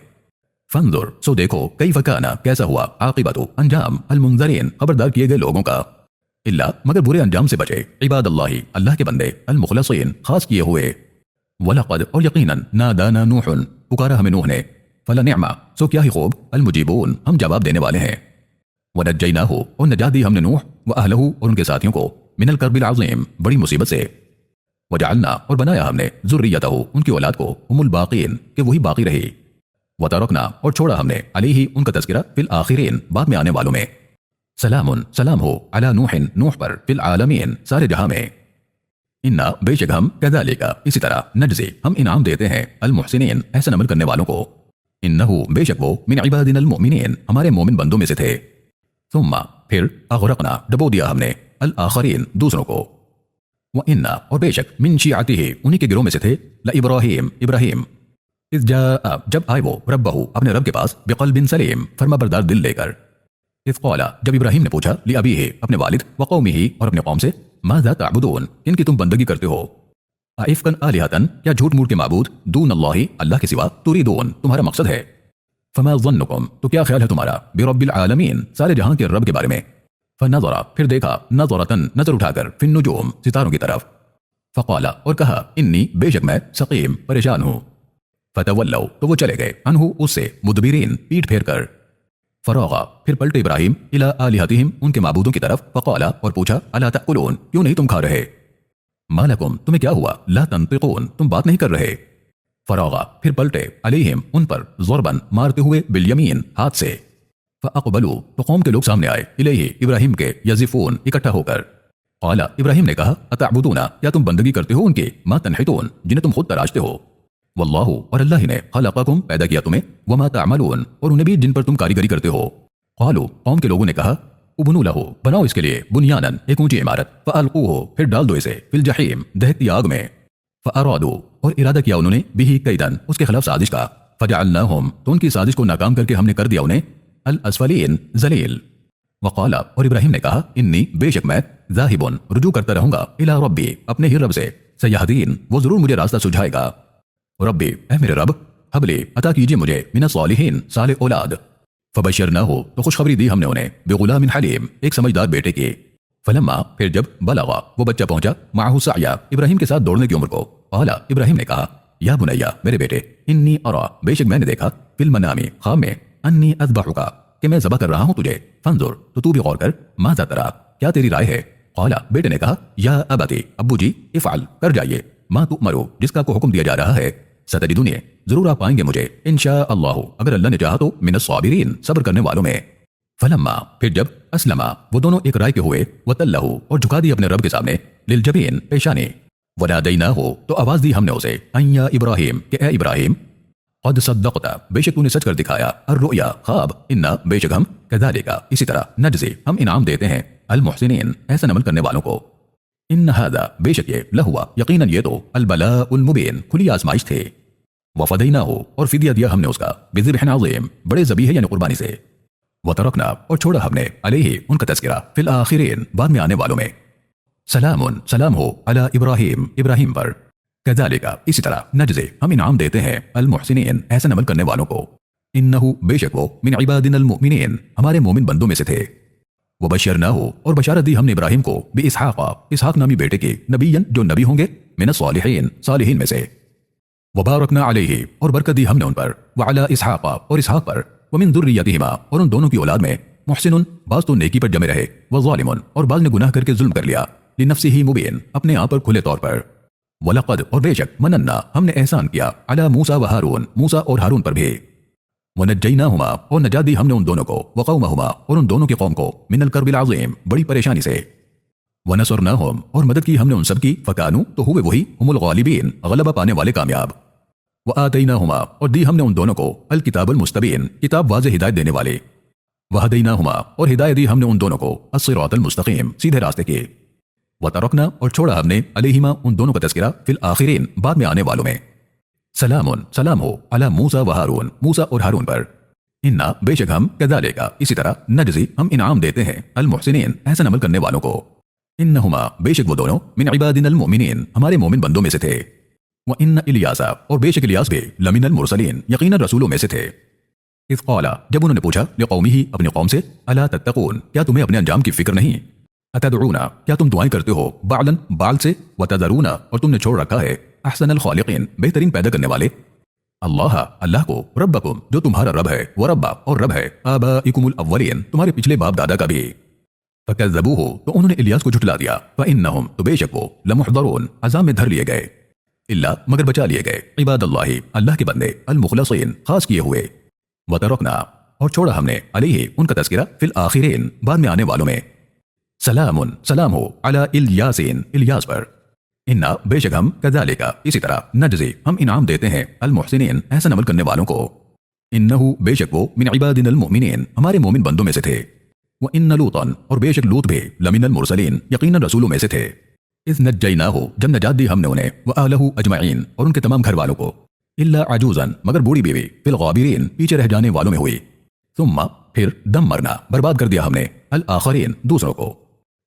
फंजुर सो देखो कैफ़ काना कैसा हुआ आक़िबतु अंजाम अल मुंज़रीन खबरदार किए गए लोगों का। इल्ला मगर बुरे अंजाम से बचे इबादल्लाही अल्लाह के बंदे अल मुख़लसीन खास किए हुए। वलक़द और यकीनन नादाना नूहुन पुकारा हमें नूह ने फलनिअमा सो क्या ही खूब अल मुजीबून हम जवाब देने वाले हैं। वनज्जयनाहु और नजात दी हमने नूह व अहलहु और उनके साथियों को मिनल कर्बिल अज़ीम बड़ी मुसीबत से। वजअलना और बनाया हमने ज़ुर्रियतहु उनकी औलाद को हुमुल बाक़ीन के वही बाकी रही। वतरकना और छोड़ा हमने अलैहि उनका तज़किरा फिल आखिरीन बाद में आने वालों में। सलामुन सलाम हो अला नूहिन नूह पर फिल आलमीन सारे जहां में। इन्ना बेशक हम कज़ालिका इसी तरह नजज़ी हम इनाम देते हैं अल मुहसिनीन एहसन अमल करने वालों को। इन्नहु बेशक वो मिन इबादिनल मुमिनीन हमारे मोमिन बंदों में से थे। सुम्मा फिर अग़रक़ना डबो दिया हमने अल आखरीन दूसरों को। व इन्ना और बेशक मिन शिअतिही उन्हीं के गिरोह में से थे इब्राहीम इब्राहीम इज़ जाअ जब आए वो रब्बहु अपने रब के पास बिक़ल्बिन सलीम फरमाबरदार दिल लेकर। इज़ क़ाला जब इब्राहीम ने पूछा लिअबीही अपने वालिद व क़ौमिही और अपने कौम से माज़ा तअबुदून इनकी तुम बंदगी करते हो। अइफ़कन आलिहतन क्या झूठ मूठ के माबूद दून अल्लाही अल्लाह के सिवा तुरीदून तुम्हारा मकसद है। फमा ज़न्नुकुम तो क्या ख्याल है तुम्हारा बिरब्बिल आलमीन सारे जहां के रब के बारे में। फनज़रा फिर देखा नज़रतन नजर उठाकर फिन नुजूम सितारों की तरफ। फ़क़ाला और कहा इन्नी बेशक मैं सकीम परेशान हूँ। फतवल्लौ तो वो चले गए अनहु उससे मुदबिरीन पीठ फेर कर। फरागा फिर पलटे इब्राहीम इला आलिहतिहिम उनके माबूदों की तरफ। फ़क़ाला और पूछा अला तअकुलून क्यों नहीं तुम खा रहे। मालकुम तुम्हें क्या हुआ ला तंतिकून तुम बात नहीं कर रहे। फरागा फिर पलटे अलैहिम उन पर ज़रबन मारते हुए बिलयमीन हाथ से। फ़अक़बलू तो कौम के लोग सामने आए इलैहि इब्राहीम के यज़िफ़ून इकट्ठा होकर। क़ाला इब्राहीम ने कहा अतअबुदूना क्या तुम बंदगी करते हो उनकी मा तनहितून जिन्हें तुम खुद तराशते हो। वल्लाहु और अल्लाह ही ने ख़लक़कुम पैदा किया तुम्हें व मा तअमलून और उन्हें भी जिन पर तुम कारीगरी करते हो। क़ालू कौम के लोगों ने कहा उबनु लहू बनाओ इसके लिए बुनियानन एक ऊंची इमारत फ़अल्क़ूहु फिर डाल दो इसे फिल जहीम दहकती आग में। फ़अरादू और इरादा किया उन्होंने बिही कैदन उसके खिलाफ साजिश का। फ़जअलनाहुम तो उनकी साजिश को नाकाम करके हमने कर दिया उन्हें अल अस्फलीन ज़लील। वक़ाला और इब्राहीम ने कहा इन्नी बेशक मैं ज़ाहिबुन रुजू करता रहूंगा इला रब्बी अपने ही रब से सयहदीन वो जरूर मुझे रास्ता सुझाएगा। रब्बी ऐ मेरे रब हबली अता कीजिए मुझे मिन सालिहीन साले औलाद। फबशरनाहु तो खुशखबरी दी हमने उन्हें बिगुलामिन हलीम एक समझदार बेटे की। फलम्मा फिर जब बलगा वो बच्चा पहुंचा माहू साया इब्राहिम के साथ दौड़ने की उम्र को, क़ाला इब्राहिम ने कहा या बुनैया मेरे बेटे, इन्नी अरा बेशक मैंने देखा, फिल मनामी ख्वाब में, अन्नी अज़बहुका कि मैं ज़बह कर रहा हूं तुझे, फंजुर तो तू भी गौर कर, माज़ा तरा क्या तेरी राय है। क़ाला बेटे ने कहा या अबती अब्बू जी इफ़अल कर जाइए, मा तुअमरू जिसका को हुक्म दिया जा रहा है, सतजिदुनी जरूर आप पाएंगे मुझे इंशा अल्लाह अगर अल्लाह ने चाहा तो मिनस साबिरीन सब्र करने वालों में। फलम्मा फिर जब अस्लमा वो दोनों एक राय के हुए, वतल्लहु और झुका दी अपने रब के सामने, लिलजबीन पेशानी, वनादैनाहु तो आवाज दी हमने उसे, अय्या इब्राहिम के ए इब्राहिम, क़द सद्दक़ता बेशक तूने सच कर दिखाया, अर्रुया ख्वाब, इन्ना बेशक हम, कज़ालिका इसी तरह, नजज़ी हम इनाम देते हैं, अल मुहसिनीन एहसन अमल करने वालों को। इन हादा बेशक ये लहुआ यकीनन ये तो अल बलाउल मुबीन खुली आजमाइश थे। वफदैनाहु और फिदिया दिया हमने उसका, बिज़िब्हिन अज़ीम बड़े ज़बीह यानी कुर्बानी से। वतरकना और छोड़ा हमने अलैहि उनका तज़किरा, फिल आखिरीन बाद में आने वालों में। सलामुन सलाम हो अला इब्राहिम इब्राहिम पर, कज़ालिका इसी तरह, नजज़ी हम इनाम देते हैं अल मुहसिनीन एहसन अमल करने वालों को। इन्नहु बेशक वो मिन इबादिनल मुमिनीन हमारे मोमिन बंदों में से थे। वबशरनाहु और बशारत दी हमने इब्राहिम को बि इसहाक नामी बेटे के, नबीयन जो नबी होंगे, मिनस सालिहीन सालिहीन में से। वबारकना अलैहि और बरकत दी हमने उन पर, वअला इसहाक और इसहाक पर, वमिन दुर्रियतिहिमा और उन दोनों की औलाद में, मुहसिनुन बाज तो नेकी पर जमे रहे, वज़ालिमुन और बाज ने गुनाह करके जुल्म कर लिया, लिनफ्सिही मुबीन अपने आप पर खुले तौर पर। वलक़द और बेशक मनन्ना हमने एहसान किया, अला मूसा व हारून मूसा और हारून पर भी। वनज्जैनाहुमा और नजात दी हमने उन दोनों को, वक़ौमहुमा और उन दोनों की कौम को, मिनल कर्बिल अज़ीम बड़ी परेशानी से। वनसरनाहुम और मदद की हमने उन सब की, फ़कानू तो हुए वही, हुमुल गालिबीन गलबा पाने वाले कामयाब। वआतैनाहुमा और दी हमने उन दोनों को, अल किताबुल मुस्तबीन किताब वाज़ेह हिदायत देने वाले। वहदैनाहुमा और हिदायत दी हमने उन दोनों को, अस्सिरातल मुस्तकीम सीधे रास्ते के। वतरकना और छोड़ा हमने अलैहिमा उन दोनों का तज़किरा, फिल आखिरीन बाद में आने वालों में। सलामुन सलाम हो अला मूसा व हारून मूसा और हारून पर। इन्ना बेशक हम, कज़ालिका इसी तरह, नजज़ी हम इनाम देते हैं अल मुहसिनीन एहसन अमल करने वालों को। इन्नहुमा बेशक वो दोनों, मिन इबादिनल मुमिनीन हमारे मोमिन बंदों में से थे। व इन्न इलियासा और बेशक इलियास भी, लमिनल मुरसलीन यकीनन रसूलों में से थे। इज़ क़ाला जब उन्होंने पूछा, लिक़ौमिही अपनी कौम से, अला तत्तक़ून क्या तुम्हें अपने अंजाम की फिक्र नहीं, अतदऊना क्या तुम दुआएं करते हो, बालन बाल से, व तज़रूना और तुमने छोड़ रखा है, अहसनल खालिकीन बेहतरीन पैदा करने वाले, अल्लाह अल्लाह को, रब्बकुम जो तुम्हारा रब है, व रब्बा और रब है, आबाइकुमुल अव्वलीन तुम्हारे पिछले बाप दादा का भी। फकज़्ज़बूहु तो उन्होंने इलियास को झुठला दिया, फ़इन्नहुम तो बेशक वो, लमुहज़रून अज़ाब में धर लिए गए, इल्ला मगर बचा लिए गए, इबादल्लाहि अल्लाह के बंदे, अल मुखलसीन खास किए हुए। वतरकना और छोड़ा हमने अलैहि उनका तज़किरा, फिल आखिरीन बाद में आने वालों में। सलामुन सलाम हो अला इल्यासीन इलियास पर। इन्ना बेशक हम, कज़ालिका इसी तरह, नजज़ी हम इनाम देते हैं अल मुहसिनीन एहसन अमल करने वालों को। इन्नहु बेशक वो, मिन इबादिनल मुमिनीन हमारे मोमिन बंदों में से थे। व इन्न लूतन और बेशक लूत भी, लमिनल मुरसलीन यकीनन रसूलों में से थे। इज़ नज्जैनाहु जब नजात दी हमने उन्हें, व अहलहु अजमईन और उनके तमाम घर वालों को, इल्ला अजूज़न मगर बूढ़ी बीवी, फिल गाबिरीन पीछे रह जाने वालों में हुई। सुम्मा फिर दम मरना बर्बाद कर दिया हमने, अल आखरीन दूसरों को।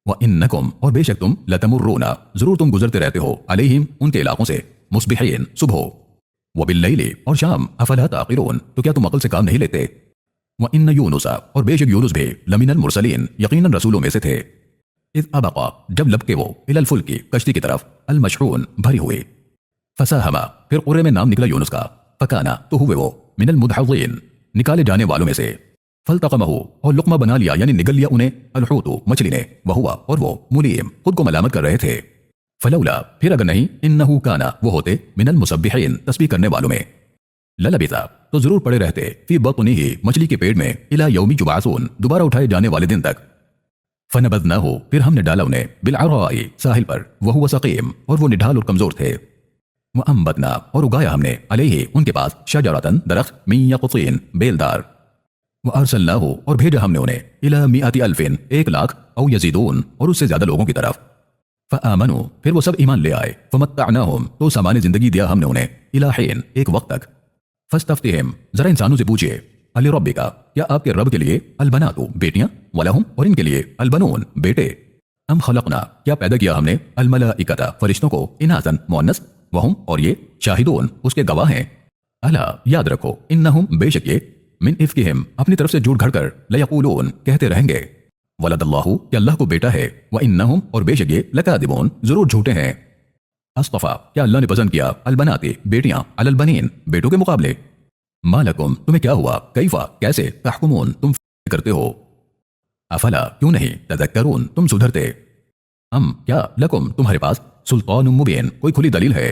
व इन्नकुम और बेशक तुम, लतमुर्रूना जरूर तुम गुजरते रहते हो, अलैहिम उनके इलाकों से, मुस्बिहीन सुबह, व बिल्लैली और शाम, अफला ताक़िलून तो क्या तुम अक्ल से काम नहीं लेते। व इन्न यूनुसा और बेशक यूनुस भी, लमिनल मुरसलीन यकीनन रसूलों में से थे। इज़ अबक़ा जब लपके वो, इलल फुल्की कश्ती की तरफ, अल मशहून भरी हुई। फसाहमा फिर क़ुर्रे में नाम निकला यूनुस का, फ़काना तो हुए वो, मिनल मुदहज़ीन निकाले जाने वालों में से। फल्तक़महु और लुक़मा बना लिया यानी निगल लिया उन्हें, अलहूतु मछली ने, वहुवा और वो, मुलीम खुद को मलामत कर रहे थे। फलौला फिर अगर नहीं, इन्नहु काना वो होते, मिनल मुसब्बिहीन तस्बीह करने वालों में। ललबिसा तो जरूर पड़े रहते, फी बत्निही मछली के पेट में, इला यौमि युबअसून दोबारा उठाए जाने वाले दिन तक। फनबज़नाहु फिर हमने डाला उन्हें, बिलअराई साहिल पर, वहुवा सक़ीम और वो निढाल और कमजोर थे। व अंबतना और उगाया हमने, अलैहि उनके पास, शजरतन दरख्त, मिन यक़तीन बेलदार। व अरसलनाहु और भेजा हमने उन्हें, इला मिअति अल्फिन 1,00,000 औ यज़ीदून और उससे ज्यादा लोगों की तरफ। फ़आमनू फिर वो सब ईमान ले आए, फ़मत्तअनाहुम तो सामान्य जिंदगी दिया हमने उन्हें, इलाहीन एक वक्त तक। फस्तफ्तिहिम जरा इंसानों से पूछिए, अलिरब्बिका क्या आपके रब के लिए, अलबनातु बेटियां, वलहुम और इनके लिए, अलबनून बेटे। अम खलकना क्या पैदा किया हमने, अलमलाइकता फरिश्तों को, इनासन मुअन्नस, वहुम और ये, शाहिदून उसके गवाह हैं। अला याद रखो इन्नहुम बेशक ये मिन इफ्किहिम अपनी तरफ से झूठ घड़कर लयकूलून कहते रहेंगे वलदल्लाहु कि अल्लाह को बेटा है व इन्नहुम और बेशक ये लकादिबून जरूर झूठे हैं। अस्तफा क्या अल्लाह ने पसंद किया अलबनाते बेटियां अलल बनीन बेटों के मुकाबले। मालकुम तुम्हें क्या हुआ कैफा कैसे तहकुमून तुम करते हो। अफला क्यों नहीं तदक्करून तुम सुधरते। अम क्या लकुम तुम्हारे पास सुल्तानुम मुबीन कोई खुली दलील है।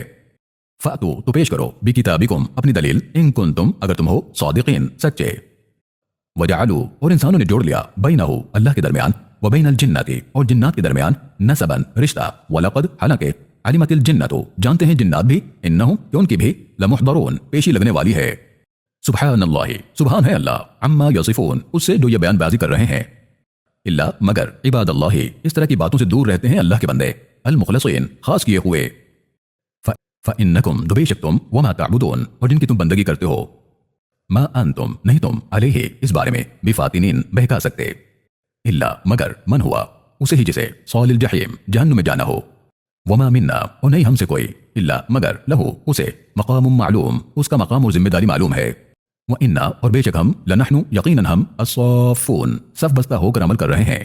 फातू तो पेश करो बिकिताबिकुम अपनी दलील इन कुंतुम अगर तुम हो सादिकीन सच्चे। वजालू और इंसानों ने जोड़ लिया बैनहु अल्लाह के दरमियान व बैनल जिन्नती और जिन्नात के दरमियान नसबन रिश्ता वलक़द हालांकि अलिमतिल जिन्नतु जानते हैं जिन्नात भी इन्नहुम कि उनकी भी लमुहदरून पेशी लगने वाली है। सुब्हानल्लाहि सुभान है अल्लाह अम्मा यसिफून उससे जो ये बयानबाजी कर रहे हैं। इल्ला मगर इबादल्लाहि इस तरह की बातों से दूर रहते हैं अल्लाह के बंदे अल मुखलसीन खास किए हुए। फ़इन्नकुम बेशक तुम वमा ताबुदून और जिनकी तुम बंदगी करते हो मा अंतुम नहीं तुम अलैहि इस बारे में बिफातिनीन बहका सकते इल्ला मगर मन हुआ उसे ही जिसे सौलिल जहीम जहन्नुम में जाना हो। वमा मिन्ना और नहीं हमसे कोई इल्ला मगर लहू उसे मकामुम मालूम उसका मकाम और जिम्मेदारी मालूम है। व इन्ना और बेशक हम लनहनु यकीनन हम अस्साफून सफ बस्ता होकर अमल कर रहे हैं।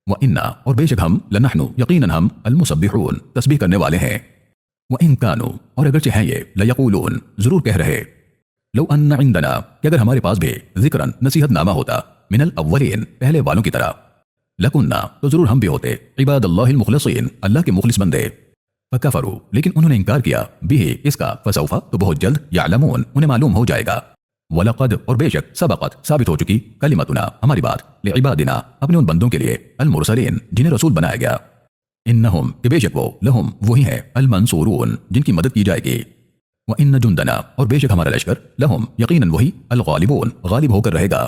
व इन्ना और बेशक हम लनहनु यकीनन हम अलमुसब्बिहून तस्बीह करने वाले हैं। व इन कानू और अगरचे हैं ये लयकूलून जरूर कह रहे लो अन्ना इंदना कि अगर हमारे पास भी जिक्रन नसीहत नामा होता मिनल अव्वलीन पहले वालों की तरह लकुन्ना तो जरूर हम भी होते इबादल्लाहिल मुखलसीन अल्लाह के मुखलिस बंदे। फकफरू लेकिन उन्होंने इनकार किया बिही इसका फसौफा तो बहुत जल्द यालमून उन्हें मालूम हो जाएगा। वलक़द और बेशक सबक़त साबित हो चुकी कलिमतुना हमारी बात लिइबादिना अपने उन बंदों के लिए अल मुरसलीन जिन्हें रसूल बनाया गया। इन्नहुम कि बेशक वो लहुम वही है अल मंसूरून जिनकी मदद की जाएगी। व इन्न जुंदना और बेशक हमारा लश्कर लहुम यकीनन वही अल गालिबून गालिब होकर रहेगा।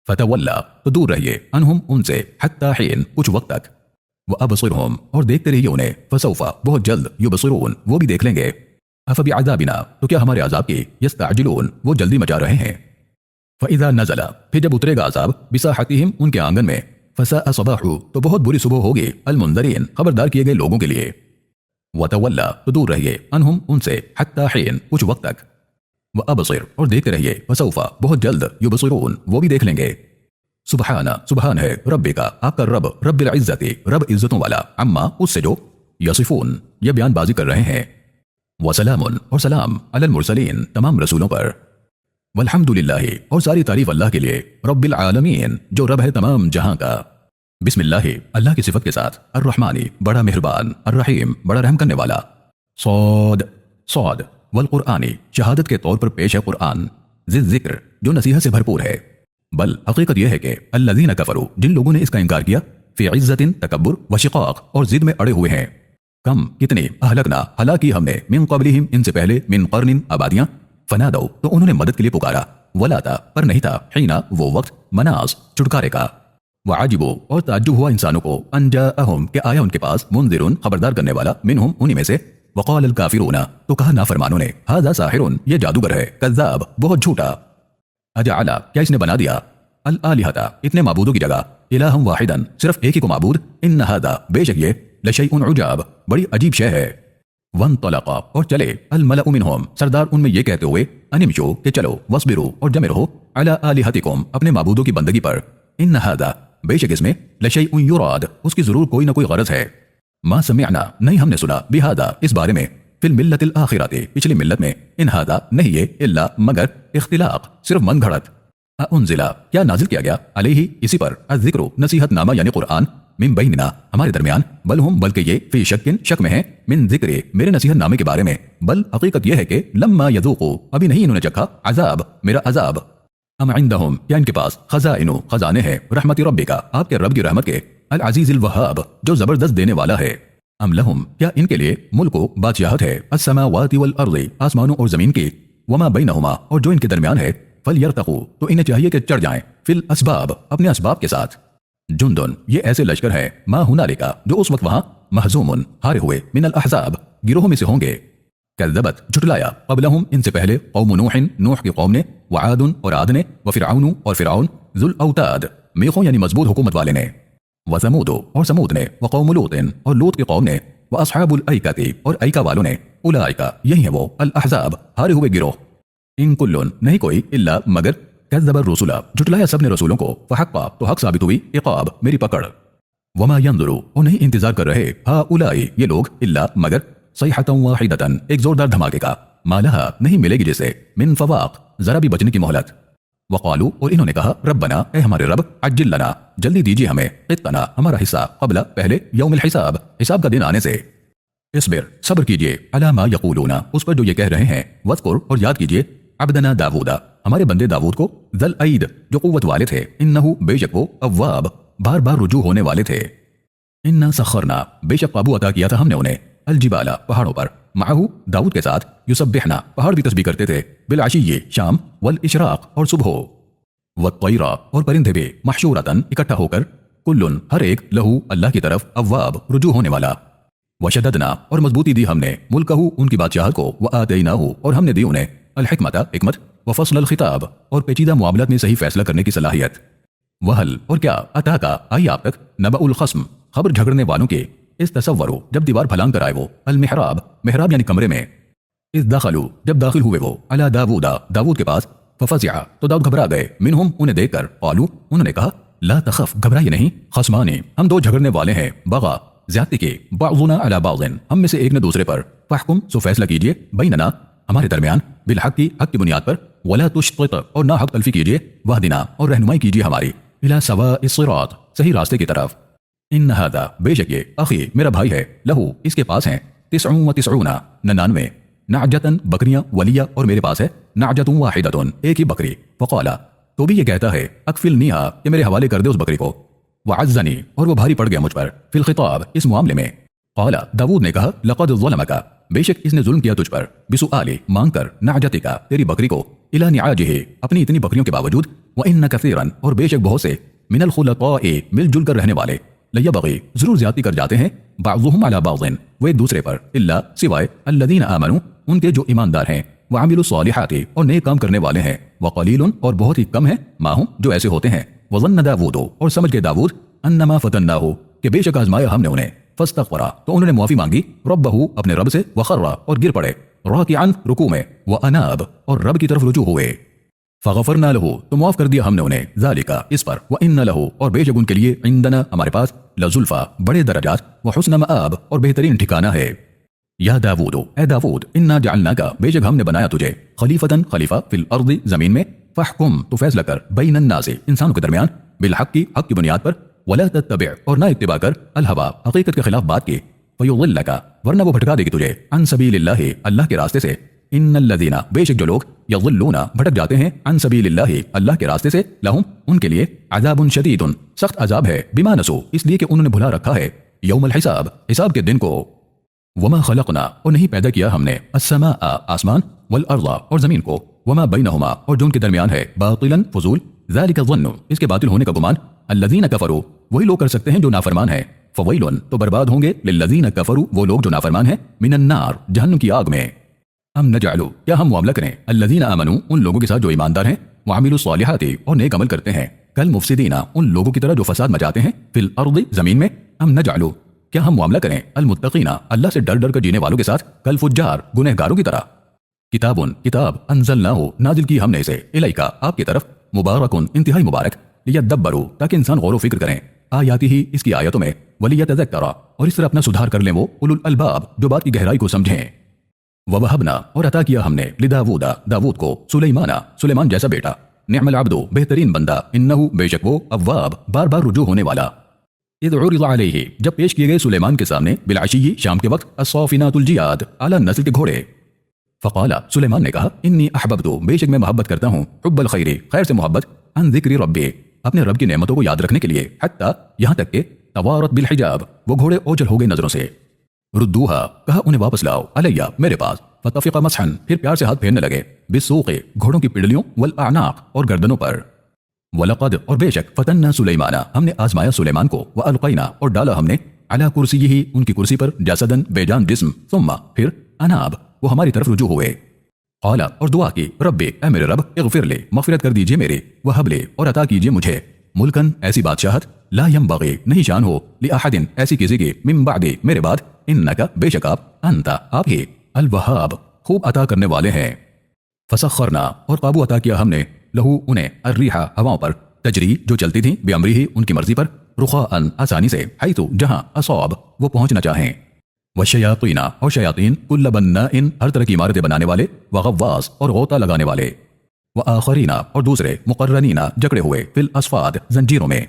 फतवल्ला तो दूर रहिए अनहुम उनसे हत्ता हीन कुछ वक्त तक। व अबसिरहुम और देखते रहिए उन्हें फसौफा बहुत जल्द युबसिरून वो भी देख लेंगे। अफबि अज़ाबिना तो क्या हमारे अजाब की यस्तअजिलून वो जल्दी मचा रहे हैं। फ़इज़ा नज़ला फिर जब उतरेगा अजाब बिसाहतिहिम उनके आंगन में फसाअ सबाहु तो बहुत बुरी सुबह होगी अल मुंदरीन खबरदार किए गए लोगों के लिए। वतवल्ला तो दूर रहिए अनहुम उनसे हत्ता हीन कुछ वक्त तक। व अबसिर और देखते रहिए फसौफा बहुत जल्द युबसिरून वो भी देख लेंगे। सुबहाना सुबहान है रब्बिका आपका रब रब्बिल इज्जति रब इज्जतों वाला अम्मा उससे जो यसिफून ये बयानबाजी कर रहे हैं। वसलामुन और सलाम अलल मुरसलीन तमाम रसूलों पर। वल्हम्दुलिल्लाहि और सारी तारीफ अल्लाह के लिए रब्बिल आलमीन जो रब है तमाम जहां का। बिस्मिल्लाहि अल्लाह की सिफत के साथ अर्रहमानी बड़ा मेहरबान अर्रहीम बड़ा रहम करने वाला। सौद सौद वल कुरआनी शहादत के तौर पर पेश है कुरआन जिक्र जो नसीहत से भरपूर है। बल हकीकत यह है कि अल्लज़ीना कफरू जिन लोगों ने इसका इनकार किया फी इज्जतिन तकब्बुर व शिकाक और जिद में अड़े हुए हैं। कम कितने अहलकना हलाकी हमने मिन क़ब्लिहिम इनसे पहले मिन क़र्निन आबादियां फनादौ तो उन्होंने मदद के लिए पुकारा वला था पर नहीं था हीना वो वक्त मनास छुटकारे का। वअजिबू और ताज्जुब हुआ इंसानों को अनजाअहुम के आया उनके पास मुंदिरुन खबरदार करने वाला मिनहुम उन्हीं में से। वक़ाल अल काफिरूना तो कहा नाफरमानों ने हाज़ा साहिरुन ये जादूगर है कज़्ज़ाब बहुत झूठा। अजअला क्या इसने बना दिया अल आलिहता इतने माबूदों की जगह इलाहम वाहिदन सिर्फ एक ही को माबूद इन्न हाज़ा बेशक ये लशैउन उजाब बड़ी अजीब शय है। वंतलक़ा और चले अल मलअ मिनहुम सरदार उनमें ये कहते हुए अनिमशू के चलो वस्बिरू और जमे रहो अला आलिहतिकुम अपने माबूदों की बंदगी पर। इन्न हाज़ा बेशक इसमें लशैउन युराद उसकी जरूर कोई ना कोई गरज है। मा समिअना नहीं हमने सुना बिहादा इस बारे में फिल मिल्लतिल आखिरती पिछली मिल्लत में इन हादा नहीं ये इल्ला मगर इख्तिलाक सिर्फ मन घड़त। उनजिला क्या नाजिल किया गया अलैहि इसी पर अज़िक्र नसीहत नामा यानी कुरआन मिन बैनिना हमारे दरमियान बल हुम बल्कि ये फी शक्किन शक में है मिन ज़िक्रे मेरे नसीहत नामे के बारे में। बल हकीकत यह है कि लम्मा यज़ूक़ू अभी नहीं इन्होंने चखा अजाब मेरा अजाब। अम इंदहुम क्या इनके पास खज़ाइनु खजाने हैं रहमति रब्बिका आपके रब की रहमत के अल अज़ीज़िल वहाब जो जबरदस्त देने वाला है। अम लहुम क्या इनके लिए मुल्को बादशाहत है अस्समावाति वल अर्ज़ि आसमानों और जमीन की वमा बैनहुमा और जो इनके दरमियान है फलयरतक़ू तो इन्हें चाहिए कि चढ़ जाएं फिल असबाब अपने असबाब के साथ। जुंदुन ये ऐसे लश्कर है मा हुनालिका जो उस वक्त वहां महजूमुन हारे हुए मिनल अहज़ाब गिरोह में से होंगे। कज़्ज़बत झुटलाया क़ब्लहुम इनसे पहले कौम नूहिन नूह की कौम ने व आदुन और आद ने व फ़िरऔन और फ़िरऔन ज़ुल औताद मेखों यानी मजबूत हुकूमत वाले ने व समूद और समूद ने व कौम लूतिन और लूत की कौम ने व अस्हाबुल ऐकती और ऐका वालों ने उलाइका यही है वो अल अहज़ाब हारे हुए गिरोह। इन कुल्लुन नहीं कोई इल्ला मगर कज़्ज़ब रुसुला झुटलाया सबने रसूलों को फहक्का तो हक साबित हुई इक़ाब मेरी पकड़। वमा यंजुरु और नहीं इंतजार कर रहे हा उलाई ये लोग इल्ला मगर सैहतन वाहिदतन एक जोरदार धमाके का मालहा नहीं मिलेगी जिसे मिन फवाक जरा भी बचने की मोहलत। वक़ालू और इन्होंने कहा रब्बना ए हमारे रब अज्जिल लना जल्दी दीजिए हमें क़ित्तना हमारा हिस्सा क़ब्ला पहले यौमिल हिसाब हिसाब का दिन आने से। इस्बिर सब्र कीजिए अला मा यक़ूलूना उस पर जो ये कह रहे हैं वज़कुर और याद कीजिए अब्दना दाऊदा हमारे बंदे दाऊद को ज़ल ऐद जो कुव्वत वाले थे इन्नहु बेशक वो अव्वाब बार बार रुजू होने वाले थे। इन्ना सखरना बेशक काबू अता किया था हमने उन्हें अलजिबाला पहाड़ों पर माहू दाऊद के साथ युसब्बिहना पहाड़ भी तस्बीह करते थे बिलअशिय्यि शाम वल इशराक और सुबह वत्तैरा और परिंदे भी महशूरतन इकट्ठा होकर कुल्लुन हर एक लहू अल्लाह की तरफ अव्वाब रुजू होने वाला। वशददना और मजबूती दी हमने मुल्कहू उनकी बादशाहत को व आतैनाहू और हमने दी उन्हें अल हिकमता हिकमत व फस्ल अल खिताब और पेचीदा मामलात में सही फैसला करने की सलाहियत। वहल और क्या अता का आई आप तक नबउल खस्म खबर झगड़ने वालों के इस तसव्वरो जब दीवार फलांग कर आए वो अल मेहराब मेहराब यानी कमरे में इस दाखलू जब दाखिल हुए वो अला दाऊदा दाऊद के पास फफज़िअ तो दाऊद घबरा गए मिनहुम उन्हें देखकर क़ालू उन्होंने कहा ला तखफ घबराइए नहीं खस्मानी हम दो झगड़ने वाले हैं बगा ज़्यादती के बाज़ुना अला बाज़िन हम में से एक ने दूसरे पर फहकुम सो फैसला कीजिए बैनना हमारे दरमियान बिलहक की हक की बुनियाद पर वला तुश्तित और ना हक तल्फी कीजिए वहदिना और रहनुमाई कीजिए हमारी इला सवाइस सिरात सही रास्ते की तरफ। इन हादा बेशक ये अखी मेरा भाई है लहू इसके पास हैं 99 नाजतन बकरियां वलिया और मेरे पास है नाजतुन वाहिदतुन एक ही बकरी। फ़क़ाला तो भी ये कहता है अकफिल निहा कि मेरे हवाले कर दे उस बकरी को। वअज़्ज़नी और वो भारी पड़ गया मुझ पर फिल खिताब इस मामले में। क़ाला दाऊद ने कहा लक़द ज़लमका बेशक इसने जुल्म किया तुझ पर बिसुआली मांग कर नाजतिका तेरी बकरी को इला निआजिही अपनी इतनी बकरियों के बावजूद व इन्न कसीरन और बेशक बहुत से मिनल खुलताए मिलजुल कर रहने वाले लयबगी जरूर ज्यादती कर जाते हैं बाज़ुहुम अला बाज़िन वो एक दूसरे पर इल्ला सिवाय अल्लज़ीना आमनू उनके जो ईमानदार हैं व अमिलु स्वालिहाति और नेक काम करने वाले हैं व क़लीलुन और बहुत ही कम है माहुम जो ऐसे होते हैं व ज़न्न दाऊद और समझ के दाऊद अन्नमा फतन्नाहु कि बेशक आजमाया हमने उन्हें फस्तग़फ़रा तो उन्होंने माफी मांगी रब्बहु अपने रब से व खर्रा और गिर पड़े राकिअन रुकू में व अनाब और रब की तरफ रुजू हुए। फ़ग़फ़रना लहू तो माफ कर दिया हमने उन्हें ज़ालिका इस पर व इन्न लहू और बेशक उनके लिए इंदना हमारे पास लज़ुल्फ़ा बड़े दर्जात व हुस्न मआब और बेहतरीन ठिकाना है। या दाऊद ए दाऊद इन्ना जअलनाका बेशक हमने बनाया तुझे खलीफतन खलीफा फिल अर्ज़ि ज़मीन में फ़हकुम तो फैसला कर बैनन नासे इंसानों के दरमियान बिलहक की बुनियाद पर वला तत्तबि और ना इत्तिबा कर अल हवा हकीकत के खिलाफ बात की फ़युज़िल्लका वरना वो भटका देगी तुझे अन सबीलिल्लाहि अल्लाह के रास्ते से। इन्नल्लज़ीना बेशक जो लोग यज़िल्लूना भटक जाते हैं अन सबीलिल्लाहि अल्लाह के रास्ते से लहुम उनके लिए अज़ाबुन शदीदुन सख्त अज़ाब है बिमा नसू इसलिए कि उन्होंने भुला रखा है यौमल हिसाब हिसाब के दिन को। वमा खलक़ना और नहीं पैदा किया हमने अस्समाअ आसमान वल अर्ज़ और ज़मीन को वमा बैनहुमा और जो उनके दरमियान है बातिलन फजूल ज़ालिका ज़न्नु इसके बातिल होने का गुमान अल्लज़ीना कफ़रू वही लोग कर सकते हैं जो नाफरमान है फ़वैलुन तो बर्बाद होंगे लिल्लज़ीना कफ़रू वो लोग जो नाफरमान है मिनन नार जहन्नुम की आग में। हम नजअलु क्या हम मामला करें अल्लज़ीना आमनू उन लोगों के साथ जो ईमानदार हैं व अमिलु स्वालिहाति और नेक अमल करते हैं कल मुफ़सिदीना उन लोगों की तरह जो फसाद मचाते हैं फिल अर्ज़ि ज़मीन में। हम नजअलु क्या हम मामला करें अल मुत्तक़ीना अल्लाह से डर डर कर जीने वालों के साथ कल फुज्जार गुनहगारों की तरह। किताबुन किताब अंज़लनाहु नाजिल की हमने इसे इलैका आपकी तरफ मुबारकुन इंतहाई मुबारक लियद्दब्बरू ताकि इंसान गौर व फिक्र करें आयाती ही इसकी आयतों में वलियतज़क्करा और इस तरह अपना सुधार कर लें वो उलुल अलबाब जो बात की गहराई को समझें। ववहबना और अता किया हमने लिदाऊदा दाऊद को सुलेमान जैसा बेटा निअमल अब्दु बेहतरीन बंदा इन्नहु बेशक वो अव्वाब बार बार रुजू होने वाला। इज़ उरिज़ा अलैहि जब पेश किए गए सुलेमान के सामने बिलअशिय्यि शाम के वक्त अस्साफ़िनातुल जियाद आला नस्ल के घोड़े। फ़क़ाला सुलेमान ने कहा इन्नी अहबब्तु बेशक मैं मोहब्बत करता हूँ हुब्बल खैरी खैर से मोहब्बत अन ज़िक्रि रब्बी अपने रब की नेमतों को याद रखने के लिए हत्ता यहाँ तक के तवारत बिल हिजाब वो घोड़े ओझल हो गए नजरों से। रुद्दूहा कहा उन्हें वापस लाओ अलैया मेरे पास फतफ़िक़ा मसहन फिर प्यार से हाथ फेरने लगे बिस्सूक़े घोड़ों की पिंडलियों वल अनाक़ और गर्दनों पर। वलक़द और बेशक फतन्ना सुलैमाना हमने आजमाया सुलेमान को व अलक़ैना और डाला हमने अला कुर्सिय्यिही उनकी कुर्सी पर जसदन बेजान जिस्म सुम्मा फिर अनाब वो हमारी तरफ रुजू हुए। क़ाला और दुआ की रब्बी ए मेरे रब इग़फ़िर ले मग़फ़िरत कर दीजिए मेरे वहब ले और अता कीजिए मुझे मुल्कन ऐसी बादशाहत ला यंबग़ी नहीं शान हो लिअहदिन ऐसी किसी की मिन बादी मेरे बाद इन्नका बेशक आप अंता आप ही अल वहाब खूब अता करने वाले हैं। फसख्खरना और काबू अता किया हमने लहू उन्हें अर्रीहा हवाओं पर तजरी जो चलती थीं बेअमरी ही उनकी मर्जी पर रुखाअन आसानी से हैतु जहां असौब वो पहुंचना चाहें वशयातीना और शयातीन कुल्ल बन्नाइन हर तरह की इमारतें बनाने वाले व गव्वास और गोता लगाने वाले व आखरीना और दूसरे मुकर्रनीना जकड़े हुए फिल अस्फाद जंजीरों में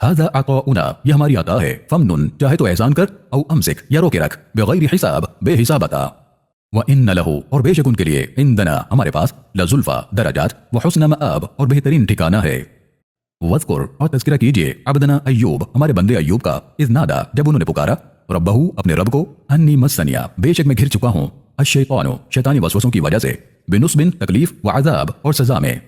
हादा अताउना यह हमारी अता है फमनुन चाहे तो एहसान कर औ अमसिक या रोके रख बगैर हिसाब बेहिसाब अता व इन्न लहू और बेशक उनके लिए इंदना हमारे पास लजुल्फा दराजात व हुस्न मआब और बेहतरीन ठिकाना है वज़कुर और तज़किरा कीजिए अब्दना अय्यूब हमारे बंदे अय्यूब का इज़ नादा जब उन्होंने पुकारा रब्बहू अपने रब को अन्नी मस्सनिया बेशक मैं घिर चुका हूँ अश्शैतानु शैतानी वसवसों की वजह से बिनुस्बिन तकलीफ व अज़ाब और सजा में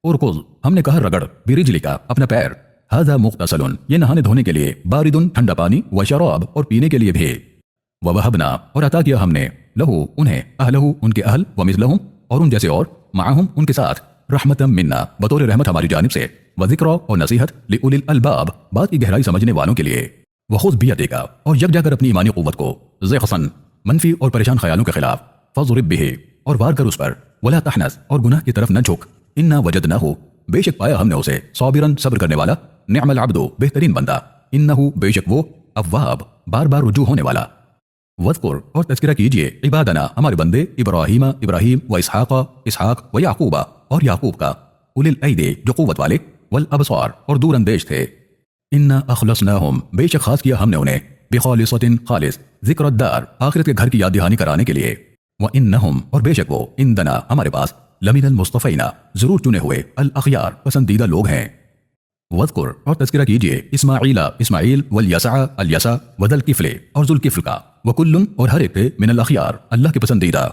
उरकुज़ हमने कहा रगड़ बिरिजली का अपना पैर हाज़ा मुख्तसलुन ये नहाने धोने के लिए बारिदुन ठंडा पानी व शराब और पीने के लिए भी ववहबना और अता किया हमने लहू उन्हें अहलहू उनके अहल व मिसलहुम और उन जैसे और माहुम उनके साथ रहमतम मिन्ना बतौर रहमत हमारी जानिब से व ज़िक्र और नसीहत लिउलिल अलबाब बात की गहराई समझने वालों के लिए वखुज़ बियदिका और यक जाकर अपनी ईमानी क़ुव्वत को ज़िहसन मनफी और परेशान ख्यालों के खिलाफ फज़रिब बिही और वार कर उस पर वला तहनस और गुनाह की तरफ न झुक इन्ना वजदनाहु बेशक पाया हमने उसे साबिरन सब्र करने वाला निअमल अब्दु बेहतरीन बंदा इन्नहु बेशक वो अव्वाब बार बार रुजू होने वाला वज़कुर और तज़किरा कीजिए इबादना हमारे बंदे इब्राहीम व इसहाक व याकूबा और याकूब का उलिल ऐदे जो क़ुव्वत वाले वल अबसार और दूर अंदेश थे इन्ना अखलसनाहुम बेशक खास किया हमने उन्हें बिखालिसतिन खालिस ज़िक्रद्दार आखिरत के घर की याद दहानी कराने के लिए व इन्नहुम और बेशक वो इंदना हमारे पास लमिनल मुस्तफ़ीना जरूर चुने हुए अल अखयार पसंदीदा लोग हैं वज़कुर और तज़किरा कीजिए इस्माइल वल यसा अल यसा वदल किफले और जुल किफल का वकुल्लुन और हर एक थे मिनल अखयार अल्लाह के पसंदीदा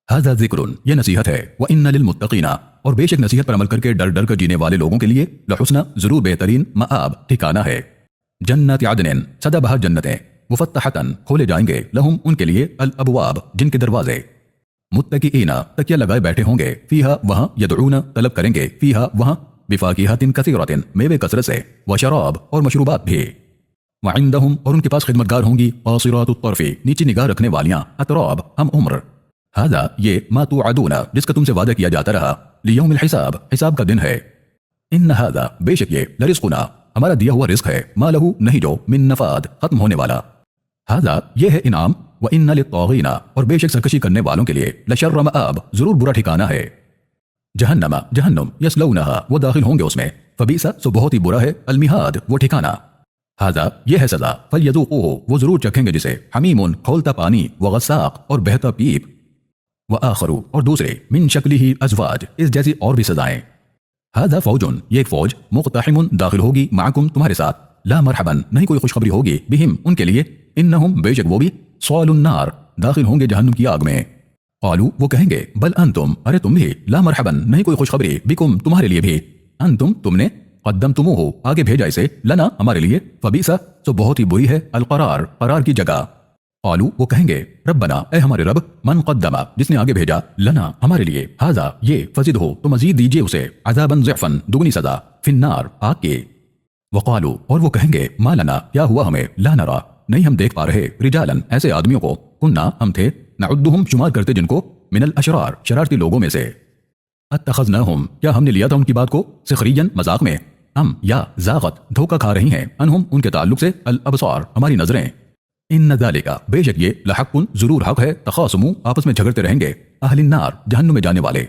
हाज़ा ज़िक्रुन ये नसीहत है व इन्ना लिल मुत्तक़ीना और बेशक नसीहत पर अमल करके डर डर कर जीने वाले लोगों के लिए लहुस्ना जरूर बेहतरीन मआब ठिकाना है जन्नत अदन सदाबहार जन्नतें मुफ़त्तहतन खोले जाएंगे लहुम उनके लिए अल अबवाब जिनके दरवाजे मुत्तकीना तकिया लगाए बैठे होंगे फीहा वहां यदऊना तलब करेंगे फीहा वहां बिफाकिहातिन कसीरतिन मेवे कसरत से व शराब और मशरूबात भी व इंदहुम और उनके पास खिदमतगार होंगी क़ासिरातुत तर्फ़ी नीची निगाह रखने वालियां अतराब हम उम्र हादा ये मा तुअदूना जिसका तुमसे वादा किया जाता रहा लियौमिल हिसाब का दिन है इन हादा बेशक ये लरिज़्क़ुना हमारा दिया हुआ रिस्क है मा लहू नहीं जो मिन नफाद खत्म होने वाला हादा ये है इनाम व इन्ना लित्तागीना और बेशक सरकशी करने वालों के लिए लशर्र मआब जरूर बुरा ठिकाना है जहन्नुम यस्लौनहा वो दाखिल होंगे उसमें फबीसा सो बहुत ही बुरा है अलमिहाद वो ठिकाना हाजा ये है सजा फलयज़ूक़ूहु वो जरूर चखेंगे जिसे हमीमुन खौलता पानी व गस्साक़ और बहता पीप व आखरू और दूसरे मिन शक्लिही अज़वाज इस जैसी और भी सजाएं हाजा फौजुन ये एक फौज मुक़तहिमुन दाखिल होगी माकुम तुम्हारे साथ ला मरहबन नहीं कोई खुशखबरी होगी बिहिम उनके लिए इन्नहुम बेशक वो भी स्वालुन नार दाखिल होंगे जहन्नुम की आग में क़ालू वो कहेंगे बल अंतुम अरे तुम भी ला मरहबन नहीं कोई खुशखबरी बिकुम तुम्हारे लिए भी अंतुम तुमने क़द्दमतुमूहु आगे भेजा इसे लना हमारे लिए फबीसा तो बहुत ही बुरी है करार की जगह क़ालू वो कहेंगे रब्बना ए हमारे रब मन क़द्दमा जिसने आगे भेजा लना हमारे लिए हाजा ये फजिद हो तो मजीद दीजिए उसे अज़ाबन ज़िअफ़न दुगनी सजा फिन्नार आग के वक़ालू और वो कहेंगे मा लना क्या हुआ हमें ला नरा नहीं हम देख पा रहे रिजालन ऐसे आदमियों को कुन्ना हम थे नउद्दुहुम शुमार करते जिनको मिनल अशरार शरारती लोगों में से अत्तखज़नाहुम क्या हमने लिया था उनकी बात को सिखरियन मजाक में हम या ज़ाग़त धोखा खा रही हैं अनहुम उनके ताल्लुक से अल अबसार हमारी नजरें इन्न ज़ालिका बेशक ये लहक़्क़ुन जरूर हक है तख़ासुमु आपस में झगड़ते रहेंगे अहलिन नार जहन्नुम में जाने वाले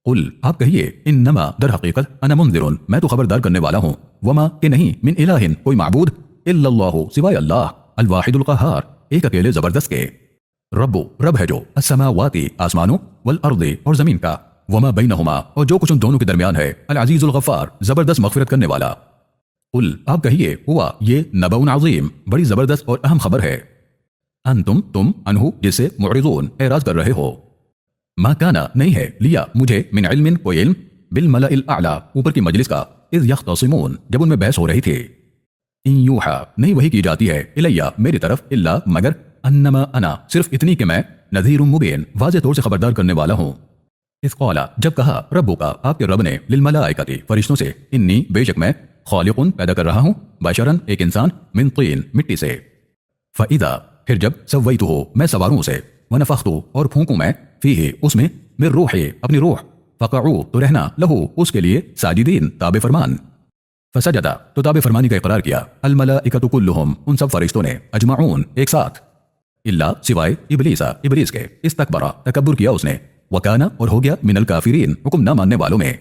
कुल आप कहिए इन्नमा दर हकीकत अना मुंज़िरुन मैं तो खबरदार करने वाला हूँ वमा के नहीं मिन इलाहिन कोई माबूद इल्लल्लाहु सिवाय अल्लाह अल वाहिदुल क़हार एक अकेले जबरदस्त के रब है जो अस्समावाती आसमानों वल अर्दी और जमीन का वमा बैनहुमा और जो कुछ उन दोनों के दरमियान है अल अजीजुल गफ्फार जबरदस्त मग़फ़िरत करने वाला कुल आप कहिए हुआ ये नबउन अज़ीम बड़ी जबरदस्त और अहम खबर है तुम अनहु जिससे मुअरिज़ून एराज कर रहे हो मा काना नहीं है लिया मुझे मिन इल्मिन कोई इल्म बिल मलाइल आला ऊपर की मजलिस का इज़ यख्तसिमून जब उनमें बहस हो रही थी इन यूहा नहीं वही की जाती है इलैया मेरी तरफ इल्ला मगर अन्नमा अना सिर्फ इतनी कि मैं नज़ीरुम मुबीन वाज़े तौर से खबरदार करने वाला हूँ इस क़ाला जब कहा रब्बु का आपके रब ने लिल मलाइकति फरिश्तों से इन्नी बेशक मैं खालिकुन पैदा कर रहा हूँ बशरन एक इंसान मिन तीन मिट्टी से फ़इदा फिर जब सव्वैतुहु मैं सवारूं उसे व नफ़ख्तु और फूंकूं मैं फीही उसमें من روحی اپنی روح فقعو تو رہنا لہو اس کے لیے ساجدین تابع فرمان فسجدہ تو تابع فرمانی کا اقرار کیا الملائکۃ کلہم ان سب فرشتوں نے اجمعون ایک ساتھ الا سوائے ابلیس کے استکبر تکبر کیا اس نے وکانا اور ہو گیا من الکافرین حکم نہ ماننے والوں میں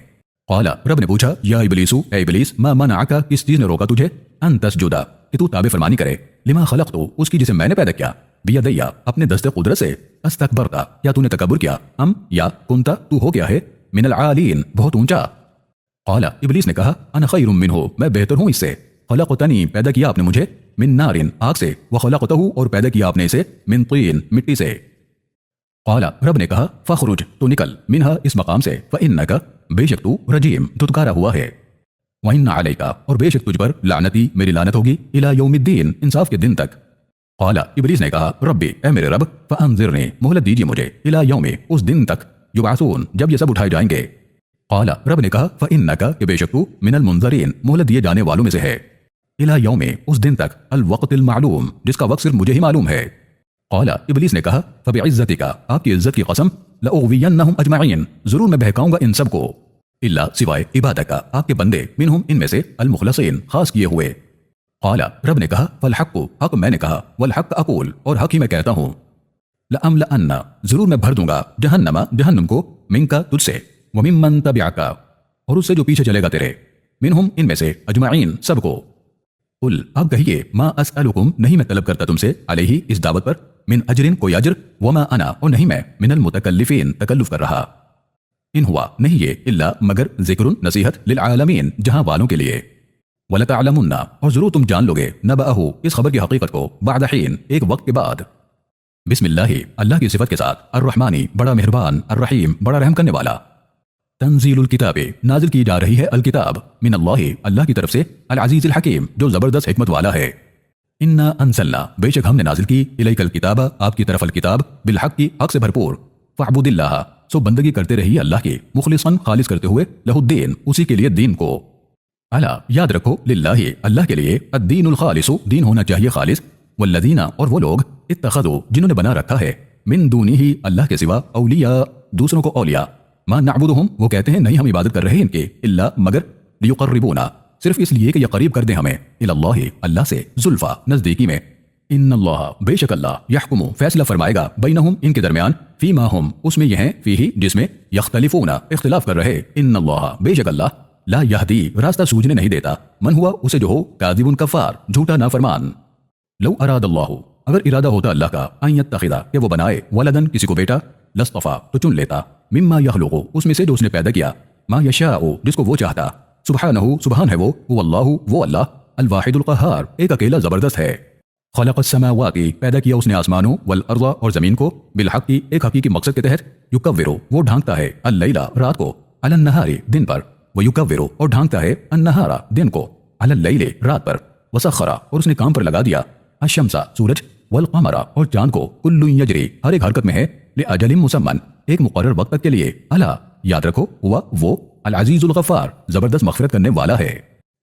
قال رب نے پوچھا یا ابلیس اے ابلیس ما منعک کس چیز نے روکا تجھے ان تسجد کہ تو تابع فرمانی کرے لما خلقت اس کی جسے میں نے پیدا کیا بیدیا اپنے دست قدرت سے استکبرتا یا تو نے تکبر کیا ام یا کنتا تو ہو گیا ہے من العالین بہت اونچا قال ابلیس نے کہا انا خیر منہ میں بہتر ہوں اس سے خلقتنی پیدا کیا آپ نے مجھے من نار آگ سے وخلقتہ اور پیدا کیا آپ نے اسے من طین مٹی سے قال رب نے کہا فخرج تو نکل منہا اس مقام سے فإنک بے شک تو رجیم دھتکارا ہوا ہے وَإِنَّ عَلَيْكَ اور بے شک تجھ پر لعنتی میری لعنت ہوگی الى یوم الدین انصاف کے دن تک قال ابلیس نے کہا ربی اے میرے رب فانظرنی مہلت دیجیے مجھے الى یوم اس دن تک یبعثون جب یہ سب اٹھائے جائیں گے قال رب نے کہا فإنک کہ بے شک تو من المنظرین مہلت دیے جانے والوں میں سے ہے الى یوم اس دن تک الوقت المعلوم جس کا وقت صرف مجھے ہی معلوم ہے قال ابلیس نے کہا فبعزتک آپ کی عزت کی قسم لأغوینہم اجمعین ضرور میں بہکاؤں گا ان سب کو الا سوائے عبادک آپ کے بندے منہم ان میں سے المخلصین خاص کیے ہوئے قال رب نے کہا فالحق حق میں نے کہا والحق اقول اور حق ہی میں کہتا ہوں لأملأن ضرور میں بھر دوں گا جہنم کو منک تجھ سے وممن تبعک اور اس سے جو پیچھے چلے گا تیرے منہم ان میں سے اجمعین سب کو قل آپ کہیے ما اسألکم نہیں میں طلب کرتا تم سے علیہ اس دعوت پر من اجر کوئی اجر وما انا اور نہیں میں من المتکلفین تکلف کر رہا ان ہوا نہیں یہ الا مگر ذکر نصیحت للعالمین جہاں والوں کے لیے وَلَتَعْلَمُنَّ اور ضرور تم جان لوگے نبأہ اس خبر کی حقیقت کو بعد حین ایک وقت کے بعد بسم اللہ کی صفت کے ساتھ الرحمانی بڑا مہربان الرحیم بڑا رحم کرنے والا تنزیل الکتاب نازل کی جا رہی ہے الکتاب من اللہ کی طرف سے العزیز الحکیم جو زبردست حکمت والا ہے انا انزلنا بے شک ہم نے نازل کی الیک الکتاب آپ کی طرف الکتاب بالحق کی حق سے بھرپور فاعبد اللہ سو بندگی کرتے رہیے اللہ کی مخلصاً خالص کرتے ہوئے لہ الدین اسی کے لیے دین کو الا یاد رکھو للہ اللہ کے لیے الدین الخالص دین ہونا چاہیے خالص والذین اور وہ لوگ اتخذوا جنہوں نے بنا رکھا ہے من دونہ الا کے سوا اولیاء دوسروں کو اولیاء ما نعبدہم وہ کہتے ہیں نہیں ہم عبادت کر رہے ہیں ان کے الا مگر لیقربونا صرف اس لیے کہ یہ قریب کر دیں ہمیں اللہ اللہ سے زلفا نزدیکی میں ان اللہ بے شک اللہ یحکم فیصلہ فرمائے گا بینہم ان کے درمیان فیما ہم اس میں یہ ہیں فیہ جس میں یختلفون اختلاف کر رہے ان اللہ بے شک اللہ لا یہدی راستہ سوجنے نہیں دیتا من ہوا اسے جو ہو کاذب کفار جھوٹا نافرمان لو اراد اللہ اگر ارادہ ہوتا اللہ کا ان یتخذ کہ وہ بنائے ولدن کسی کو بیٹا لاصطفى تو چن لیتا مما یخلق اس میں سے جو اس نے پیدا کیا ما یشاء جس کو وہ چاہتا سبحانہ سبحان ہے وہ اللہ الواحد القہار ایک اکیلا زبردست ہے خلق السماوات پیدا کیا اس نے آسمانوں والارض اور زمین کو بالحق کی ایک حقیقی مقصد کے تحت یکور وہ ڈھانکتا ہے اللیل رات کو علی النہار دن پر ویکور اور ڈھانکتا ہے النہار دن کو علی اللیل رات پر وسخر اور اس نے کام پر لگا دیا الشمس سورج والقمر اور چاند کو کل یجری ہر ایک حرکت میں ہے لاجل مسمى ایک مقرر وقت تک کے لیے الا یاد رکھو ہوا وہ العزیز الغفار زبردست مغفرت کرنے والا ہے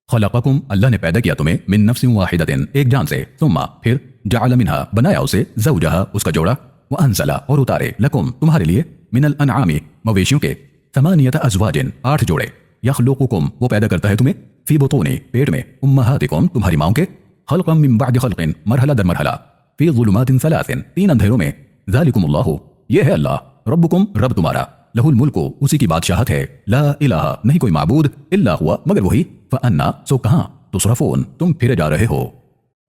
خلقکم اللہ نے پیدا کیا تمہیں من نفس واحدۃ ایک جان سے ثم پھر جعل منها بنایا اسے زوجہا اس کا جوڑا وانزل اور اتارے لکم تمہارے لیے من الانعام مویشیوں کے 8 ازواج 8 جوڑے یخلقکم وہ پیدا کرتا ہے تمہیں فی بطون پیٹ میں امہاتکم تمہاری ماؤں کے خلقا من بعد خلق مرحلہ در مرحلہ فی ظلمات 3 اندھیروں میں ذالکم اللہ یہ ہے اللہ ربکم رب تمہارا لہ الملک اسی کی بادشاہت ہے لا الہ نہیں کوئی معبود الا ہوا مگر وہی فانا سو کہاں تصرفون تم پھرے جا رہے ہو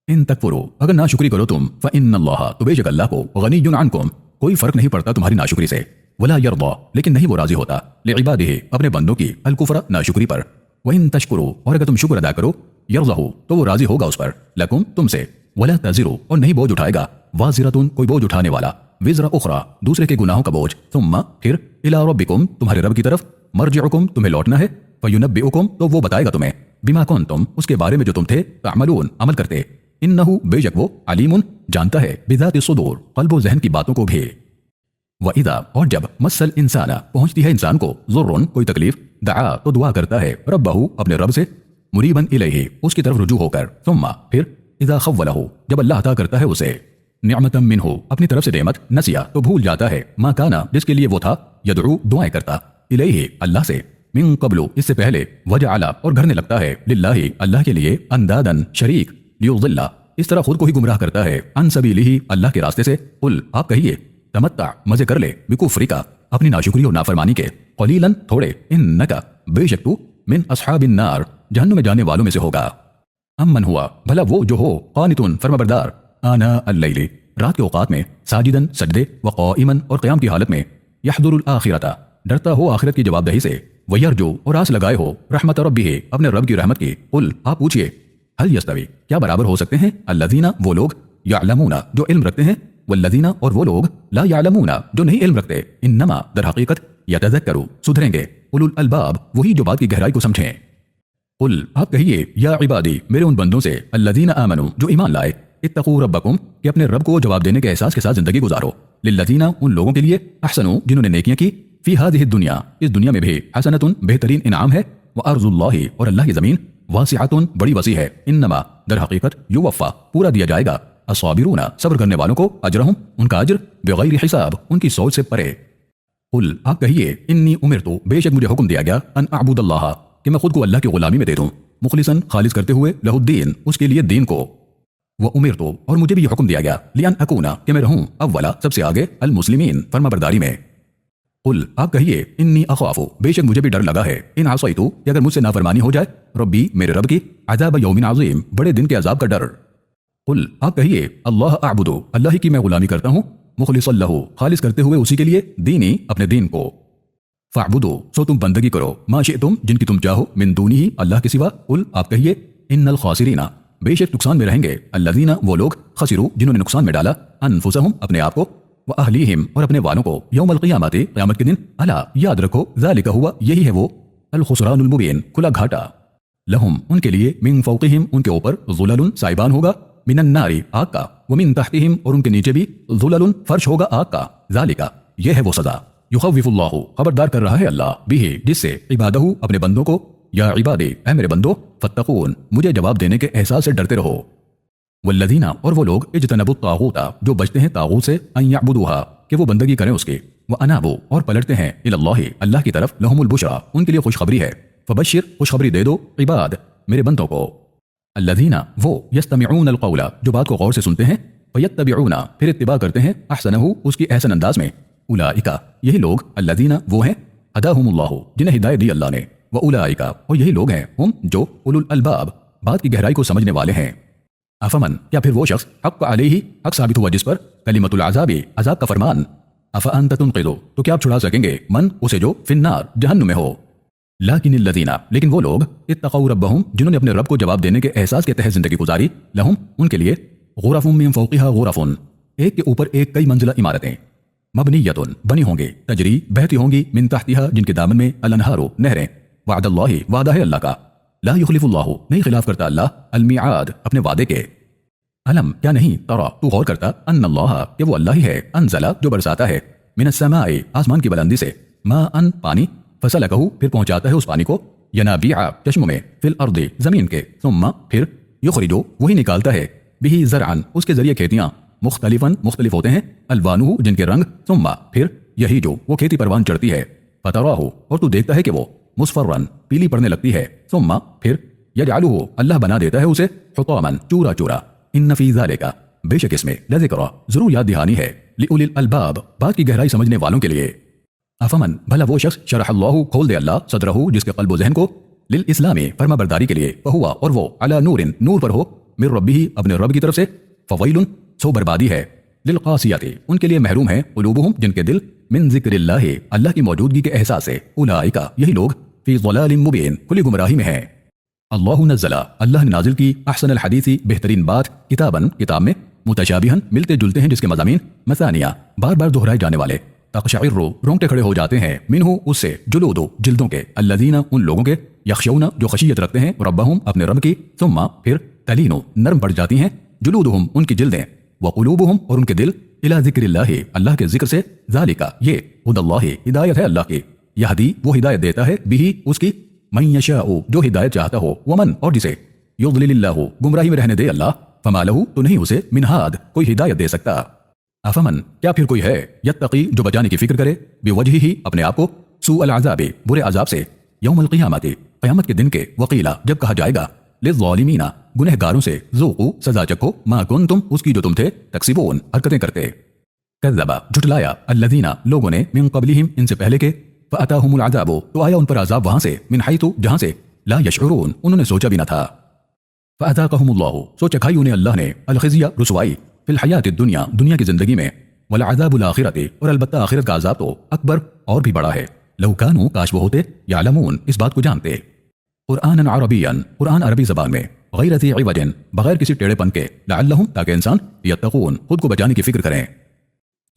ان تکفروا اگر ناشکری کرو تم فان اللہ تو بے شک اللہ کو غنی عنکم کوئی فرق نہیں پڑتا تمہاری ناشکری سے ولا یرضى لیکن نہیں وہ راضی ہوتا لعبادہ اپنے بندوں کی الکفر ناشکری پر وان تشکروا اور اگر تم شکر ادا کرو یرضہ تو وہ راضی ہوگا اس پر لکم تم سے ولا تزر اور نہیں بوجھ اٹھائے گا وازرۃ کوئی بوجھ اٹھانے والا وزر اخرى دوسرے کے گناہوں کا بوجھ ثم پھر الی ربکم تمہارے رب کی طرف مرجعکم تمہیں لوٹنا ہے فینبئکم تو وہ بتائے گا تمہیں بما کنتم اس کے بارے میں جو تم تھے تعملون عمل کرتے انہ بے شک وہ علیم جانتا ہے بذات الصدور قلب و ذہن کی باتوں کو بھی وَإِذَا اور جب مس الانسان پہنچتی ہے انسان کو ضرر کوئی تکلیف دعا تو دعا کرتا ہے ربہ اپنے رب سے مریبا الیہ اس کی طرف رجوع ہو کر ثم پھر اذا خولہ جب اللہ عطا کرتا ہے اسے निअमतम मिन्हु अपनी तरफ से नेमत, नसिया तो भूल जाता है, मा काना जिसके लिए वो था, यदउ दुआएं करता, इलैहि अल्लाह से, मिन क़ब्लु इससे पहले, वजअला और घरने लगता है, लिल्लाहि अल्लाह के लिए, अंदादन शरीक, लियुज़िल्ला इस तरह खुद को ही गुमराह करता है, अन सबीलिही अल्लाह के रास्ते से। कुल आप कहिए, तमत्ता मजे कर ले, बिकुफ्रिका अपनी नाशुक्री और नाफरमानी के, क़लीलन थोड़े, इन्नका बेशक तू, मिन अस्हाबिन नार जहन्नुम में जाने वालों में से होगा। अम्मन हुआ भला वो जो हो, क़ानितुन फरमाबरदार, आना अल-लैली रात के औकात में, साजिदन सजदे, व क़ाइमन और क़याम की हालत में, यहदुरुल आखिरता डरता हो आखिरत की जवाबदही से, वयरजू और आस लगाए हो, रहमत रब्बिही अपने रब की रहमत की। कुल आप पूछिए, हल यस्तवी क्या बराबर हो सकते हैं, अल्लज़ीना वो लोग, यअलमूना जो इल्म रखते हैं, वल्लज़ीना और वो लोग, ला यअलमूना जो नहीं इल्म रखते, इन्नमा दर हकीकत यतज़क्करु सुधरेंगे, उलुल अलबाब वही जो बात की गहराई को समझें। कुल आप कहिए, या इबादी मेरे उन बंदों से, अल्लज़ीना आमनू जो ईमान लाए, इत्तकू रब्बकुम कि अपने रब को जवाब देने के एहसास के साथ जिंदगी गुजारो, लिल्लज़ीना उन लोगों के लिए, अहसनु जिन्होंने नेकियां की, फी हाज़िहि दुनिया इस दुनिया में भी, हसनतुन बेहतरीन इनाम है, व अर्ज़ुल्लाहि और अल्लाह की ज़मीन, वासिअतुन बड़ी वसी है, इन्नमा दर हकीकत युवफ़ा पूरा दिया जाएगा, अस्साबिरूना सब्र करने वालों को, अजरहुम उनका अज्र, बिगैर हिसाब उनकी सोच से परे। कुल आप कहिए, इन्नी उमिरतु बेशक मुझे हुक्म दिया गया, अन अअबुदल्लाह कि मैं खुद को अल्लाह की गुलामी में दे दूं, मुखलिसन खालिस करते हुए, लहुद्दीन उसके लिए दीन को, व उमिरतु और मुझे भी हुक्म दिया गया, लिअन अकूना कि मैं रहूं, अव्वला सबसे आगे, अल मुस्लिमीन फरमाबरदारी में। कुल आप कहिए, इन्नी अखाफु बेशक मुझे भी डर लगा है, इन आसैतु कि अगर मुझसे नाफरमानी हो जाए, रब्बी मेरे रब की, अज़ाब यौमिन अज़ीम बड़े दिन के अजाब का डर। कुल आप कहिए, अल्लाह अअबुदु अल्लाह ही की मैं गुलामी करता हूँ, मुखलिसन लहू खालिस करते हुए उसी के लिए, दीनी अपने दीन को, फ़अबुदु सो तुम बंदगी करो, मा शिअतुम जिनकी तुम चाहो, मिन दूनिही अल्लाह के सिवा। कुल आप कहिए, इन्नल खासिरीना बेशक नुकसान में रहेंगे, अल्लज़ीना वो लोग, खसिरू जिन्होंने नुकसान में डाला, अनफुसहुम अपने आप को, व अहलीहिम और अपने वालों को, यौमल क़ियामति क़यामत के दिन, अला याद रखो, ज़ालिका हुआ यही है वो, अल खुसरानुल मुबीन खुला घाटा, लहुम उनके लिए, मिन फ़ौक़िहिम उनके ऊपर, ज़ुललुन साइबान होगा, मिनन नारी आग का, व मिन तहतिहिम और उनके नीचे भी, ज़ुललुन फर्श होगा आग का, ज़ालिका यह है वो सज़ा, युख़व्विफ़ुल्लाहु खबरदार कर रहा है अल्लाह, बिही जिससे, इबादहु अपने बंदों को, या इबादे ऐ मेरे बंदो, फत्तकून मुझे जवाब देने के एहसास से डरते रहो, वल्लज़ीना और वो लोग, इज्तनबु तागूता जो बचते हैं तागूत से, अन यअबुदूहा कि वो बंदगी करें उसकी, व अनाबू और पलटते हैं, इलल्लाहि अल्लाह की तरफ, लहुमुल बुशरा उनके लिए खुशखबरी है, फबश्शिर खुशखबरी दे दो, इबाद मेरे बंदों को, अल्लज़ीना वो, यस्तमिऊनल क़ौला जो बात को गौर से सुनते हैं, फयत्तबिऊना फिर इत्तिबा करते हैं, अहसनहु उसकी अहसन अंदाज में, उलाइका यही लोग, अल्लज़ीना वो हैं, हदाहुमुल्लाहु जिन्हें हिदायत दी अल्लाह ने, व उलाइका और यही लोग हैं, हम जो उलुल अलबाब बात की गहराई को समझने वाले हैं। अफमन क्या फिर वो शख्स, हक़ अलैहि हक़ साबित हुआ जिस पर, कलिमतुल अज़ाबी अज़ाब का फरमान, अफ़अन्त तुनक़िज़ु तो क्या आप छुड़ा सकेंगे, मन उसे जो फिन्नार जहन्नुम में हो, लाकिनिल्लज़ीना लेकिन वो लोग, इत्तक़ौ रब्बहुम जिन्होंने अपने रब को जवाब देने के एहसास के तहत जिंदगी गुजारी, लहुम उनके लिए, गुरफ़ुम मिन फ़ौक़िहा गुरफ़ुन एक के ऊपर एक कई मंजिला इमारतें, मबनियतुन बनी होंगी, तजरी बहती होंगी, मिन तहतिहा जिनके दामन में, अल अनहारु नहरें, वअदल्लाहि वादा है अल्लाह का, ला युख़लिफ़ुल्लाहु नहीं खिलाफ करता अल्लाह, अल मिआद अपने वादे के। अलम क्या नहीं, तरा तू गौर करता, अन्नल्लाह कि वो अल्लाह ही है, अनज़ला जो बरसाता है, मिनस समाई आसमान की बुलंदी से, मा अन पानी, फसलकहु फिर पहुंचाता है उस पानी को, यनाबिआ चश्मों में, फिल अर्दी जमीन के, सुम्मा फिर, युख़रिजु वही निकालता है, बिही ज़रअन उसके जरिए खेतियां, मुख्तलिफन मुख्तलिफ होते हैं, अलवानुहु जिनके रंग, सुम्मा फिर यही जो वो खेती परवान चढ़ती है, फतराहु और तू देखता है कि वो, मुस्फरन पीली पड़ने लगती है, सुम्मा फिर, यजअलुहु अल्लाह बना देता है उसे, हुतामन चूरा चूरा, इन्न फी ज़ालिका बेशक इसमें, लज़िक्रा जरूर याद दहानी है, लिउलिल अलबाब बात की गहराई समझने वालों के लिए। अफमन भला वो शख्स, शरहल्लाहु खोल दे अल्लाह, सदरहु जिसके क़ल्ब व ज़हन को, लिल इस्लामी फरमाबरदारी के लिए, वहुवा और वो, अला नूरिन नूर पर हो, मिर रब्बिही अपने रब की तरफ से, फवैलुन सो बर्बादी है, लिल क़ासियति उनके लिए महरूम है, क़ुलूबुहुम जिनके दिल, मिन ज़िक्रिल्लाहि अल्लाह की मौजूदगी के एहसास से, उलाइका यही लोग, फी ज़लालिम मुबीन खुली गुमराही में है। अल्लाहु नज़्ज़ला अल्लाह ने नाजिल की, अहसनल हदीसी बेहतरीन बात, किताबन किताब में, मुतशाबिहन मिलते जुलते हैं जिसके मज़ामीन, मसानिया बार बार दोहराए जाने वाले, तक़शइर्रु रोंगटे खड़े हो जाते हैं, मिन्हु उससे, जुलूदु जिल्दों के, अल्लज़ीना उन लोगों के, यख़शौना जो खशियत रखते हैं, रब्बहुम अपने रब की, सुम्मा फिर, तलीनु नरम पड़ जाती हैं, जुलूदुहुम उनकी जिल्दें, व क़ुलूबुहुम और उनके दिल, इला ज़िक्रिल्लाहि अल्लाह के जिक्र से, ज़ालिका ये, हुदल्लाहि हिदायत है अल्लाह की, यहदी वो हिदायत देता है, बिही उसकी, मन यशाउ जो हिदायत चाहता हो, वमन और जिसे, युज़लिलिल्लाहु गुमराही में रहने दे अल्लाह, फमा लहू तो नहीं उसे मिन हाद कोई हिदायत दे सकता। अफमन क्या फिर कोई है यत्तकी जो बचाने की फिक्र करे बिवजही अपने आप को सू अल अज़ाबे बुरे अजाब से यौमल क़ियामती क़यामत के दिन के वकीला जब कहा जाएगा लिज़्ज़ालिमीना गुनहगारों से ज़ूक़ू सजा चखो मा कुंतुम उसकी जो तुम थे तक्सिबून हरकतें करते। कज़्ज़बा झुटलाया अल्लज़ीना लोगों ने मिन क़ब्लिहिम इनसे पहले के फ़अताहुमुल अज़ाबु तो आया उन पर अज़ाब वहां से मिन हैतु जहां से ला यशऊरून उन्होंने सोचा भी न था। फ़अज़ाक़हुमुल्लाहु सो चखाई उन्हें अल्लाह ने अल ख़िज़्य रुसवाई फिल हयातिद दुनिया दुनिया की जिंदगी में वल अज़ाबुल आखिरति और अलबत्ता आखिरत का अज़ाब तो अकबर और भी बड़ा है। लौ कानू काश वो होते यालमून इस बात को जानते। क़ुरआनन अरबियन क़ुरआन अरबी ज़बान में गैर ज़ी इवजन बगैर किसी टेढ़ेपन के लअल्लहुम ताकि इंसान यत्तक़ून खुद को बचाने की फिक्र करें।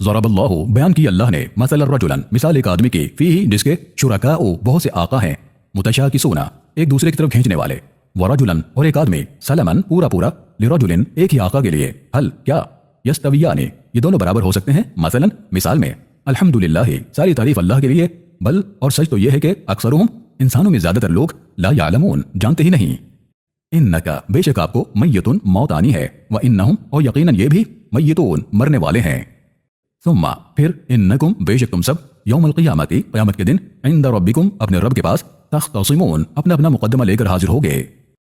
ज़रबल्लाहु बयान की अल्लाह ने मसलन रजुलन मिसाल एक आदमी की फीही जिसके शुरकाओ बहुत से आका हैं मुतशाकिसूना एक दूसरे की तरफ खींचने वाले व रजुलन और एक आदमी सलमन पूरा पूरा लिरजुलिन एक ही आका के लिए हल क्या यस्तवियानी ये दोनों बराबर हो सकते हैं मसलन मिसाल में अल्हम्दुलिल्लाह सारी तारीफ अल्लाह के लिए बल और सच तो यह है कि अक्सरुहुम इंसानों में ज्यादातर लोग ला यालमून जानते ही नहीं। इन्नका बेशक आपको मय्यतुन मौत आनी है व इन्नहुम और यकीनन ये भी मय्यतून मरने वाले हैं। सुम्मा फिर इन्नकुम बेशक तुम सब यौमल क़ियामती क़यामत के दिन इंद रब्बिकुम अपने रब के पास तख्तसिमून अपना अपना मुकदमा लेकर हाजिर होगे।